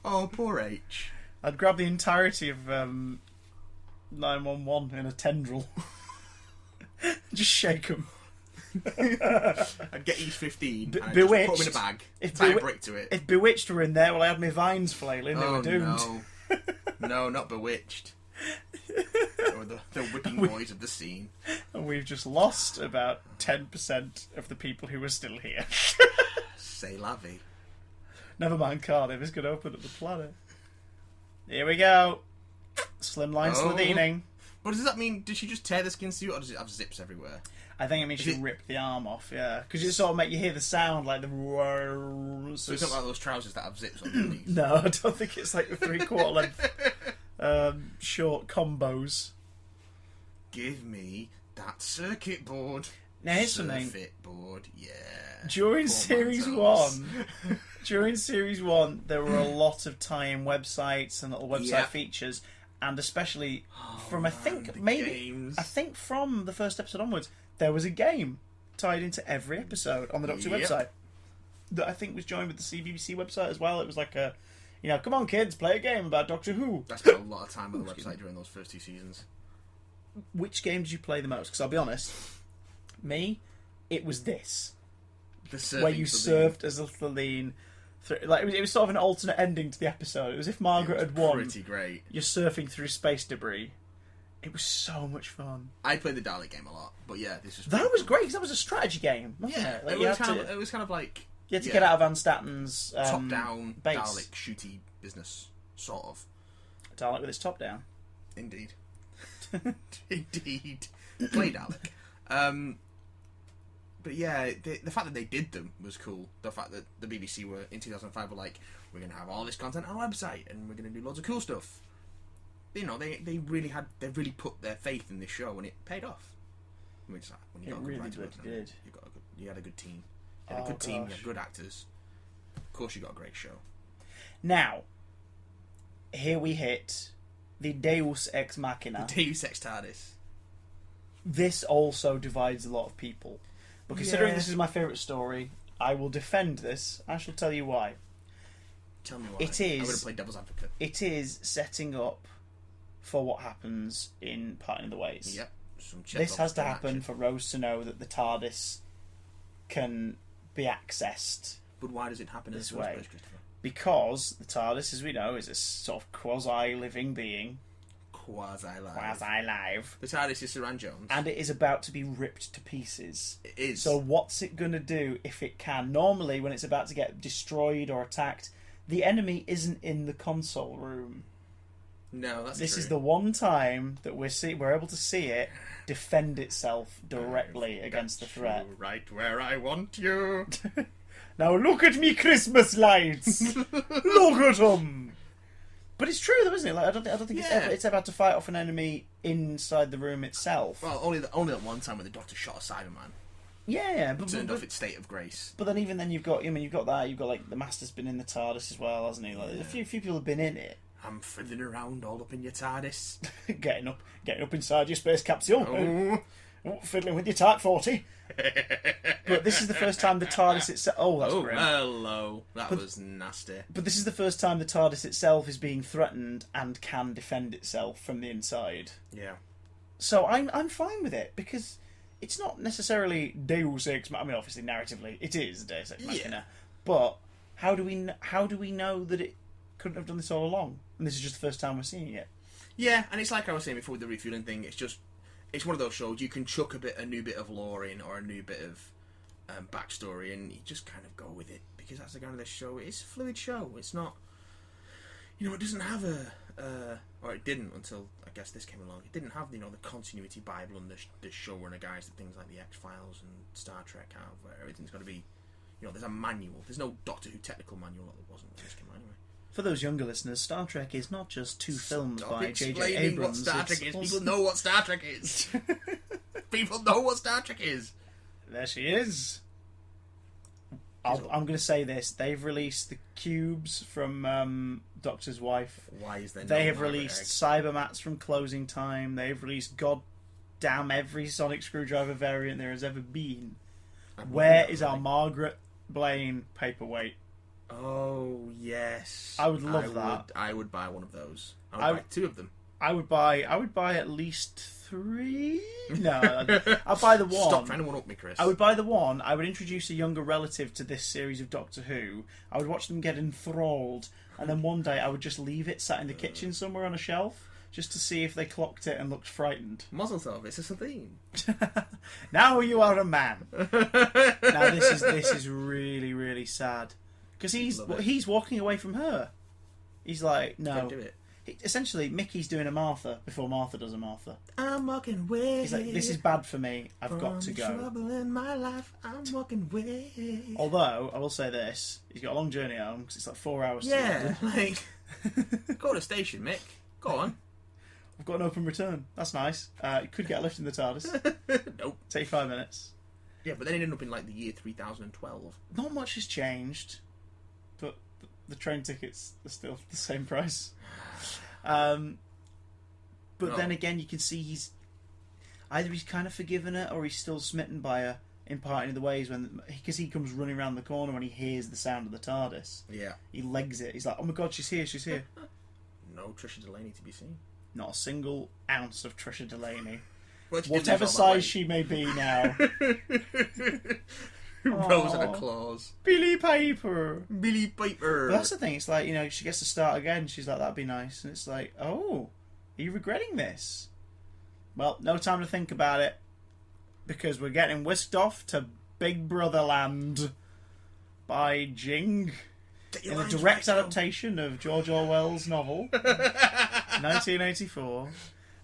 [SPEAKER 2] Oh, poor H.
[SPEAKER 1] I'd grab the entirety of 911 in a tendril. Just shake him.
[SPEAKER 2] I'd get E15 and I'd
[SPEAKER 1] Bewitched.
[SPEAKER 2] just put them in a bag, tie a brick to it.
[SPEAKER 1] If Bewitched were in there, well, I had my vines flailing. They were doomed.
[SPEAKER 2] No, not Bewitched. Or the whipping boys of the scene.
[SPEAKER 1] And we've just lost about 10% of the people who are still here.
[SPEAKER 2] C'est la vie.
[SPEAKER 1] Never mind, Cardiff is going to open up the planet. Here we go. Slimline Sladining.
[SPEAKER 2] But does that mean, did she just tear the skin suit or does it have zips everywhere?
[SPEAKER 1] I think it means she ripped the arm off, yeah. Because you sort of make you hear the sound like the...
[SPEAKER 2] So it's not like those trousers that have zips on the knees?
[SPEAKER 1] No, I don't think it's like the 3/4 length short combos.
[SPEAKER 2] Give me that circuit board.
[SPEAKER 1] Now here's something.
[SPEAKER 2] Circuit board, yeah.
[SPEAKER 1] During
[SPEAKER 2] Poor
[SPEAKER 1] series
[SPEAKER 2] Mantos.
[SPEAKER 1] one, there were a lot of tie-in websites and little website
[SPEAKER 2] Yep.
[SPEAKER 1] features, and especially from
[SPEAKER 2] the games.
[SPEAKER 1] I think from the first episode onwards, there was a game tied into every episode on the Doctor
[SPEAKER 2] Yep.
[SPEAKER 1] website that I think was joined with the CBBC website as well. It was like a, come on kids, play a game about Doctor Who.
[SPEAKER 2] I spent a lot of time on the website during those first 2 seasons.
[SPEAKER 1] Which game did you play the most? Because I'll be honest, me, it was this. Where you surfed as a Thaleen. It was sort of an alternate ending to the episode. It was if Margaret had won.
[SPEAKER 2] Pretty great.
[SPEAKER 1] You're surfing through space debris. It was so much fun.
[SPEAKER 2] I played the Dalek game a lot, but yeah, this was.
[SPEAKER 1] That was great because that was a strategy game, wasn't
[SPEAKER 2] Yeah,
[SPEAKER 1] it? Like,
[SPEAKER 2] it was kind of like.
[SPEAKER 1] You had to get out of Van Statten's
[SPEAKER 2] top-down
[SPEAKER 1] base.
[SPEAKER 2] Dalek shooty business, sort of.
[SPEAKER 1] Dalek with its top down.
[SPEAKER 2] Indeed. Indeed. Play Dalek. But yeah, the fact that they did them was cool. The fact that the BBC were, in 2005, were like, we're going to have all this content on our website, and we're going to do loads of cool stuff. They really put their faith in this show, and it paid off. I mean, when you got a good writer,
[SPEAKER 1] did.
[SPEAKER 2] You had a good team. You had a good team, you had good actors. Of course you got a great show.
[SPEAKER 1] Now, here we hit the Deus Ex Machina.
[SPEAKER 2] Deus Ex TARDIS.
[SPEAKER 1] This also divides a lot of people. But considering
[SPEAKER 2] Yeah.
[SPEAKER 1] this is my favourite story, I will defend this. I shall tell you why.
[SPEAKER 2] Tell me why.
[SPEAKER 1] It
[SPEAKER 2] I'm
[SPEAKER 1] is-
[SPEAKER 2] going to play devil's advocate.
[SPEAKER 1] It is setting up for what happens in Parting of the Ways.
[SPEAKER 2] Yep. Some
[SPEAKER 1] This has to
[SPEAKER 2] Chekhov
[SPEAKER 1] happen
[SPEAKER 2] action.
[SPEAKER 1] for Rose to know that the TARDIS can be accessed.
[SPEAKER 2] But why does it happen
[SPEAKER 1] This
[SPEAKER 2] in the first
[SPEAKER 1] way.
[SPEAKER 2] place, Christopher?
[SPEAKER 1] Because the TARDIS, as we know, is a sort of quasi-living being.
[SPEAKER 2] Quasi-live.
[SPEAKER 1] Quasi-live.
[SPEAKER 2] The TARDIS is Saran Jones.
[SPEAKER 1] And it is about to be ripped to pieces.
[SPEAKER 2] It is.
[SPEAKER 1] So what's it going to do if it can? Normally, when it's about to get destroyed or attacked, the enemy isn't in the console room.
[SPEAKER 2] No, that's
[SPEAKER 1] This
[SPEAKER 2] true.
[SPEAKER 1] is the one time that we're able to see it defend itself directly against the threat.
[SPEAKER 2] You right where I want you.
[SPEAKER 1] Now look at me Christmas lights! Look at them! But it's true though, isn't it? Like, I don't think
[SPEAKER 2] Yeah.
[SPEAKER 1] it's ever had to fight off an enemy inside the room itself.
[SPEAKER 2] Well, only that one time when the Doctor shot a Cyberman.
[SPEAKER 1] yeah, but,
[SPEAKER 2] Turned
[SPEAKER 1] but,
[SPEAKER 2] off its state of grace.
[SPEAKER 1] but then even then you've got that, you've got like the Master's been in the TARDIS as well, hasn't he? Like a few people have been in it.
[SPEAKER 2] I'm fiddling around all up in your TARDIS.
[SPEAKER 1] getting up inside your space capsule.
[SPEAKER 2] Oh.
[SPEAKER 1] Fiddling with your Type 40. But this is the first time the TARDIS itself... Oh, that's
[SPEAKER 2] Oh,
[SPEAKER 1] grim.
[SPEAKER 2] hello. That was nasty.
[SPEAKER 1] But this is the first time the TARDIS itself is being threatened and can defend itself from the inside.
[SPEAKER 2] Yeah.
[SPEAKER 1] So I'm fine with it, because it's not necessarily Deus Ex Machina. I mean, obviously, narratively, it is Deus Ex Machina.
[SPEAKER 2] Yeah.
[SPEAKER 1] But how do we know that it couldn't have done this all along? And this is just the first time we're seeing it.
[SPEAKER 2] Yeah, and it's like I was saying before with the refueling thing, it's one of those shows you can chuck a new bit of lore in or a new bit of backstory and you just kind of go with it, because that's the kind of this show. It's a fluid show. It's not, it doesn't have or it didn't until I guess this came along. It didn't have the continuity Bible and the showrunner guys that things like the X-Files and Star Trek have, where everything's got to be, there's a manual. There's no Doctor Who technical manual that there wasn't when this came out anyway.
[SPEAKER 1] For those younger listeners, Star Trek is not just two films
[SPEAKER 2] Stop
[SPEAKER 1] by J.J.
[SPEAKER 2] explaining
[SPEAKER 1] Abrams.
[SPEAKER 2] what Star Trek is.
[SPEAKER 1] also-
[SPEAKER 2] People know what Star Trek is. People know what Star Trek is.
[SPEAKER 1] There she is. I'm going to say this. They've released the cubes from Doctor's Wife.
[SPEAKER 2] Why is there no
[SPEAKER 1] They have
[SPEAKER 2] Margaret
[SPEAKER 1] released
[SPEAKER 2] Egg?
[SPEAKER 1] Cybermats from Closing Time. They've released goddamn every Sonic Screwdriver variant there has ever been. Where is our Margaret Blaine paperweight?
[SPEAKER 2] Oh, yes.
[SPEAKER 1] I would love that.
[SPEAKER 2] I would buy one of those. I would buy two of them.
[SPEAKER 1] I would buy at least 3. No, I'll buy the one.
[SPEAKER 2] Stop trying to one-up me, Chris.
[SPEAKER 1] I would buy the one. I would introduce a younger relative to this series of Doctor Who. I would watch them get enthralled, and then one day I would just leave it sat in the kitchen somewhere on a shelf, just to see if they clocked it and looked frightened.
[SPEAKER 2] Mazel tov, it's a Sabine.
[SPEAKER 1] Now you are a man. Now this is really, really sad, because he's walking away from her. He's like, no.
[SPEAKER 2] Don't do it.
[SPEAKER 1] Essentially, Mickey's doing a Martha before Martha does a Martha.
[SPEAKER 2] I'm walking away.
[SPEAKER 1] He's like, this is bad for me. I've got to go.
[SPEAKER 2] Trouble in my life. I'm walking away.
[SPEAKER 1] Although, I will say this, he's got a long journey home, because it's like 4 hours to
[SPEAKER 2] Yeah,
[SPEAKER 1] London.
[SPEAKER 2] like, go to the station, Mick. Go on.
[SPEAKER 1] I've got an open return. That's nice. You could get a lift in the TARDIS.
[SPEAKER 2] Nope.
[SPEAKER 1] Take 5 minutes.
[SPEAKER 2] Yeah, but then it ended up in like the year 3012.
[SPEAKER 1] Not much has changed, but the train tickets are still the same price. But
[SPEAKER 2] No.
[SPEAKER 1] then again, you can see he's kind of forgiven her, or he's still smitten by her in Parting of the Ways, because he comes running around the corner when he hears the sound of the TARDIS.
[SPEAKER 2] Yeah.
[SPEAKER 1] He legs it. He's like, "Oh my god, she's here! She's here!"
[SPEAKER 2] No Trisha Delaney to be seen.
[SPEAKER 1] Not a single ounce of Trisha Delaney,
[SPEAKER 2] Well, she didn't
[SPEAKER 1] whatever
[SPEAKER 2] feel that way.
[SPEAKER 1] size she may be now.
[SPEAKER 2] Rose and
[SPEAKER 1] Aw.
[SPEAKER 2] a claws.
[SPEAKER 1] Billy Piper.
[SPEAKER 2] Billy Piper.
[SPEAKER 1] But that's the thing. It's like, she gets to start again. She's like, that'd be nice. And it's like, oh, are you regretting this? Well, no time to think about it, because we're getting whisked off to Big Brother Land by Jing in a direct adaptation of George Orwell's novel, 1984,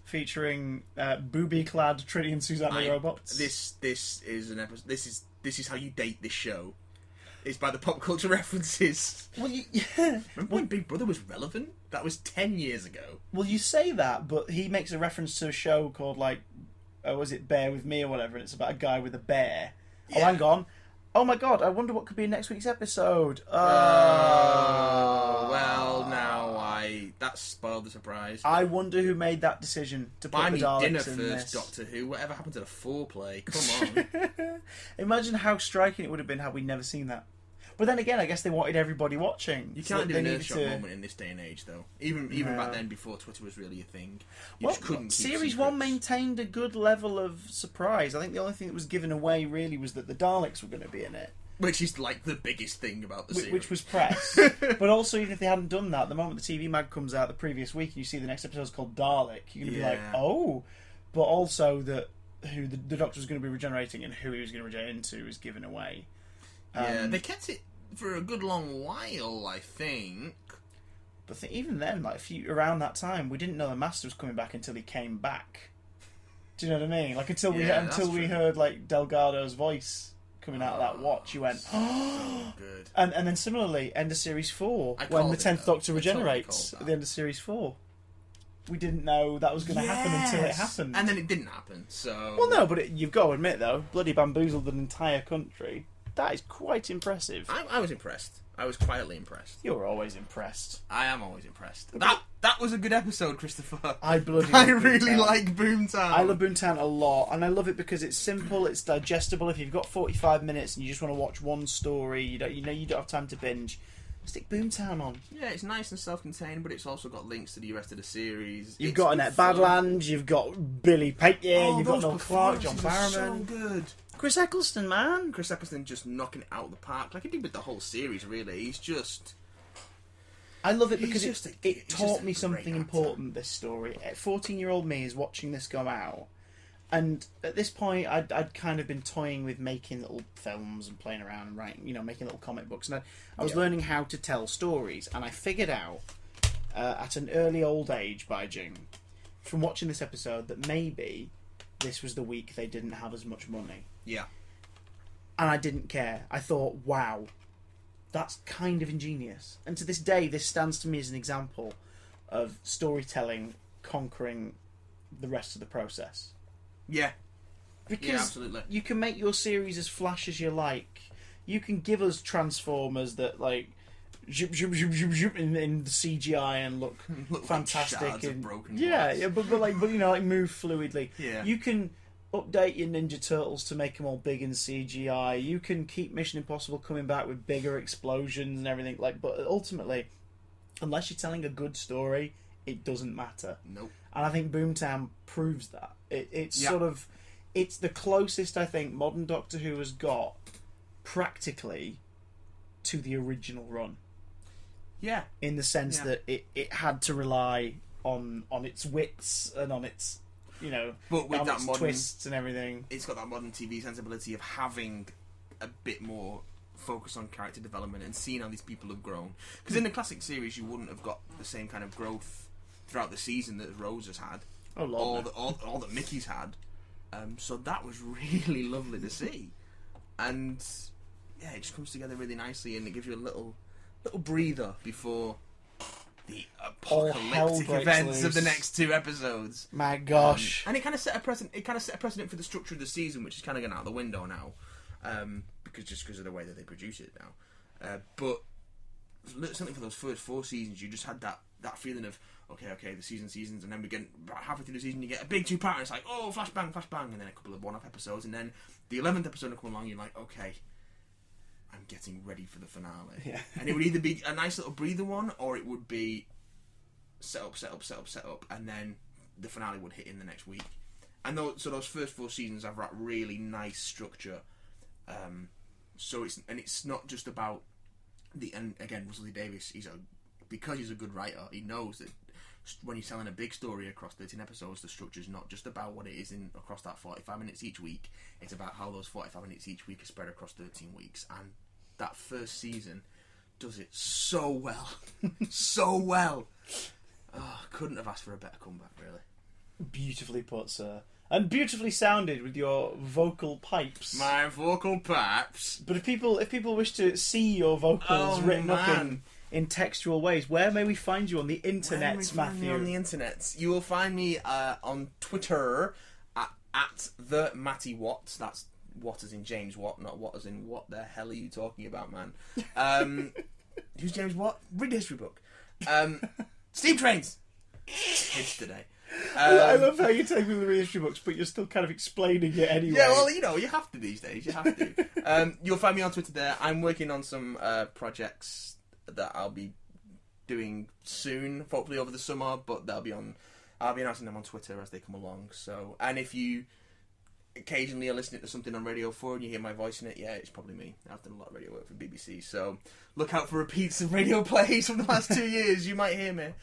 [SPEAKER 1] featuring booby-clad Trinity and Susanna robots.
[SPEAKER 2] This is an episode. This is how you date this show. It's by the pop culture references.
[SPEAKER 1] Well,
[SPEAKER 2] Remember when Big Brother was relevant? That was 10 years ago.
[SPEAKER 1] Well, you say that, but he makes a reference to a show called, was it Bear With Me or whatever, and it's about a guy with a bear.
[SPEAKER 2] Yeah.
[SPEAKER 1] Oh, hang on. Oh my god, I wonder what could be in next week's episode.
[SPEAKER 2] Well, now that spoiled the surprise.
[SPEAKER 1] I wonder who made that decision to put
[SPEAKER 2] Buy
[SPEAKER 1] the
[SPEAKER 2] me
[SPEAKER 1] Daleks
[SPEAKER 2] dinner
[SPEAKER 1] in
[SPEAKER 2] first,
[SPEAKER 1] this.
[SPEAKER 2] Doctor Who. Whatever happened to the foreplay? Come on.
[SPEAKER 1] Imagine how striking it would have been had we never seen that. But then again, I guess they wanted everybody watching.
[SPEAKER 2] You
[SPEAKER 1] so
[SPEAKER 2] can't do
[SPEAKER 1] they
[SPEAKER 2] an
[SPEAKER 1] needed
[SPEAKER 2] Earthshot moment in this day and age, though. Even back then, before Twitter was really a thing, you just couldn't keep
[SPEAKER 1] Series
[SPEAKER 2] secrets.
[SPEAKER 1] 1 maintained a good level of surprise. I think the only thing that was given away, really, was that the Daleks were going to be in it.
[SPEAKER 2] Which is, like, the biggest thing about the series.
[SPEAKER 1] Which was press. But also, even if they hadn't done that, the moment the TV mag comes out the previous week and you see the next episode's called Dalek, you're going to be like, oh. But also that who the Doctor was going to be regenerating and who he was going to regenerate into is given away.
[SPEAKER 2] Yeah, they kept it for a good long while, I think.
[SPEAKER 1] But even then, like around that time, we didn't know the Master was coming back until he came back. Do you know what I mean? Like until we heard like Delgado's voice coming out of that watch, you went, oh,
[SPEAKER 2] so good.
[SPEAKER 1] And then similarly, end of series 4, when the 10th Doctor regenerates at the end of series 4. We didn't know that was going to happen until it happened.
[SPEAKER 2] And then it didn't happen, so...
[SPEAKER 1] Well, no, but you've got to admit, though, bloody bamboozled an entire country. That is quite impressive.
[SPEAKER 2] I was impressed. I was quietly impressed.
[SPEAKER 1] You're always impressed.
[SPEAKER 2] I am always impressed. That was a good episode, Christopher.
[SPEAKER 1] I
[SPEAKER 2] really like Boomtown.
[SPEAKER 1] I love Boomtown a lot, and I love it because it's simple, it's digestible. If you've got 45 minutes and you just want to watch one story, you don't have time to binge, stick Boomtown on.
[SPEAKER 2] Yeah, it's nice and self-contained, but it's also got links to the rest of the series.
[SPEAKER 1] You've got Annette Badland, you've got Billy Payton, you've got Noel Clarke, John Barrowman.
[SPEAKER 2] So good.
[SPEAKER 1] Chris Eccleston, man.
[SPEAKER 2] Chris Eccleston just knocking it out of the park, like he did with the whole series. Really, he's just.
[SPEAKER 1] I love it because it taught me something important. This story, 14-year-old me is watching this go out, and at this point, I'd kind of been toying with making little films and playing around and writing, making little comic books, and I was learning how to tell stories, and I figured out at an early old age, by Jing, from watching this episode, that maybe this was the week they didn't have as much money.
[SPEAKER 2] Yeah.
[SPEAKER 1] And I didn't care. I thought, wow, that's kind of ingenious. And to this day, this stands to me as an example of storytelling conquering the rest of the process.
[SPEAKER 2] Yeah.
[SPEAKER 1] Because
[SPEAKER 2] absolutely.
[SPEAKER 1] You can make your series as flash as you like. You can give us Transformers that, like, zoop, zoop, zoop, zoop, zoop in the CGI and look fantastic.
[SPEAKER 2] Like
[SPEAKER 1] and
[SPEAKER 2] broken
[SPEAKER 1] but move fluidly.
[SPEAKER 2] Yeah.
[SPEAKER 1] You can update your Ninja Turtles to make them all big in CGI. You can keep Mission Impossible coming back with bigger explosions and everything. But ultimately, unless you're telling a good story, it doesn't matter.
[SPEAKER 2] Nope.
[SPEAKER 1] And I think Boomtown proves that. It's the closest I think modern Doctor Who has got practically to the original run.
[SPEAKER 2] Yeah.
[SPEAKER 1] In the sense that it had to rely on its wits and on its
[SPEAKER 2] but with that modern
[SPEAKER 1] twists and everything.
[SPEAKER 2] It's got that modern TV sensibility of having a bit more focus on character development and seeing how these people have grown. Because in the classic series, you wouldn't have got the same kind of growth throughout the season that Rose has had, all that Mickey's had. So that was really lovely to see, and it just comes together really nicely, and it gives you a little breather before the apocalyptic events of the next 2 episodes.
[SPEAKER 1] My gosh!
[SPEAKER 2] And it kind of set a precedent. It kind of set a precedent for the structure of the season, which is kind of going out the window now, because of the way that they produce it now. But certainly for those first 4 seasons, you just had that feeling of okay, the seasons, and then we get about halfway through the season, you get a big 2-parter. It's like flashbang, and then a couple of one-off episodes, and then the 11th episode will come along. You're like, okay, I'm getting ready for the finale.
[SPEAKER 1] Yeah.
[SPEAKER 2] And it would either be a nice little breather one, or it would be set up, and then the finale would hit in the next week. And those first 4 seasons have that really nice structure. So it's not just about and again, Russell T Davies, because he's a good writer, he knows that when you're telling a big story across 13 episodes, the structure's not just about what it is across that 45 minutes each week. It's about how those 45 minutes each week are spread across 13 weeks. And that first season does it so well. So well. Couldn't have asked for a better comeback, really.
[SPEAKER 1] Beautifully put, sir. And beautifully sounded with your vocal pipes.
[SPEAKER 2] My vocal pipes.
[SPEAKER 1] But if people wish to see your vocals written up in textual ways, where may we find you on the internet, Matthew?
[SPEAKER 2] On the internet, you will find me on Twitter at the Matty Watts. That's What as in James Watt, not what as in what the hell are you talking about, man? Who's James Watt? Read the history book. Steam trains. Kids today.
[SPEAKER 1] I love how you take me with the history books, but you're still kind of explaining it anyway.
[SPEAKER 2] Yeah, well, you have to these days. You have to. You'll find me on Twitter there. I'm working on some projects that I'll be doing soon, hopefully over the summer, but I'll be announcing them on Twitter as they come along. So, and if you occasionally are listening to something on Radio 4 and you hear my voice in it, yeah, it's probably me. I've done a lot of radio work for BBC, so look out for repeats of radio plays from the last 2 years. You might hear me.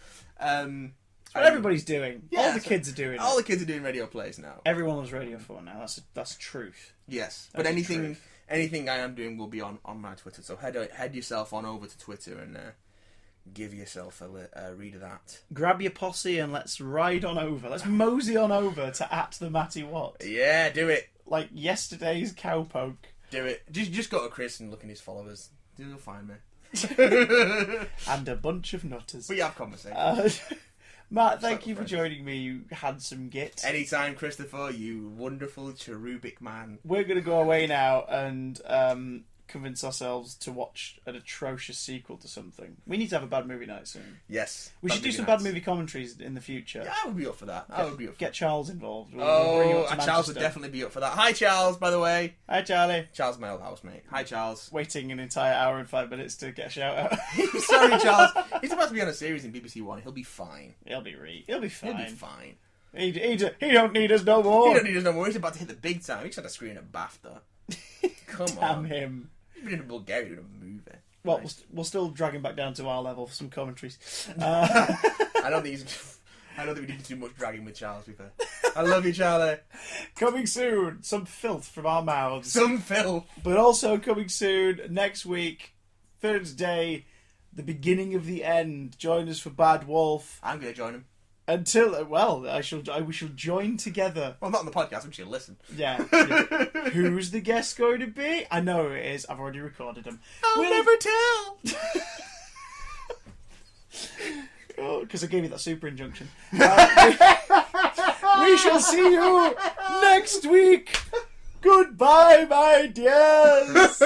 [SPEAKER 1] What everybody's doing.
[SPEAKER 2] Yeah,
[SPEAKER 1] all the kids are doing.
[SPEAKER 2] All the kids are doing radio plays now.
[SPEAKER 1] Everyone loves Radio 4 now. That's truth.
[SPEAKER 2] Yes, but anything I am doing will be on my Twitter. So head yourself on over to Twitter and give yourself a read of that.
[SPEAKER 1] Grab your posse and let's ride on over. Let's mosey on over to @the Matty Watt.
[SPEAKER 2] Yeah, do it.
[SPEAKER 1] Like yesterday's cowpoke.
[SPEAKER 2] Do it. Just go to Chris and look at his followers. You'll find me.
[SPEAKER 1] And a bunch of nutters.
[SPEAKER 2] We have conversations.
[SPEAKER 1] Matt, thank you for joining me, you handsome git.
[SPEAKER 2] Anytime, Christopher, you wonderful cherubic man.
[SPEAKER 1] We're going to go away now and convince ourselves to watch an atrocious sequel to something. We need to have a bad movie night soon.
[SPEAKER 2] Yes.
[SPEAKER 1] We should do some bad movie commentaries in the future.
[SPEAKER 2] Yeah, I would be up for that.
[SPEAKER 1] Get Charles involved.
[SPEAKER 2] Charles would definitely be up for that. Hi, Charles, by the way.
[SPEAKER 1] Hi, Charlie.
[SPEAKER 2] Charles, my old housemate. Hi, Charles.
[SPEAKER 1] Waiting an entire hour and 5 minutes to get a shout out.
[SPEAKER 2] Sorry, Charles. He's about to be on a series in BBC One. He'll be fine.
[SPEAKER 1] He'll be fine.
[SPEAKER 2] He'll be fine.
[SPEAKER 1] He don't need us no more.
[SPEAKER 2] He don't need us no more. He's about to hit the big time. He's had a screen at BAFTA. Come on.
[SPEAKER 1] Damn him.
[SPEAKER 2] He's been in Bulgaria doing a movie.
[SPEAKER 1] Well, nice. we'll still drag him back down to our level for some commentaries.
[SPEAKER 2] I don't think we need to do much dragging with Charles, to be fair. I love you, Charlie.
[SPEAKER 1] Coming soon, some filth from our mouths.
[SPEAKER 2] Some filth.
[SPEAKER 1] But also coming soon, next week, Thursday, the beginning of the end. Join us for Bad Wolf.
[SPEAKER 2] I'm going to join him.
[SPEAKER 1] Until, we shall join together.
[SPEAKER 2] Well, not on the podcast, I'm just going to listen.
[SPEAKER 1] Yeah. Who's the guest going to be? I know who it is. I've already recorded him.
[SPEAKER 2] We'll never tell.
[SPEAKER 1] Because I gave you that super injunction. We shall see you next week. Goodbye, my dears.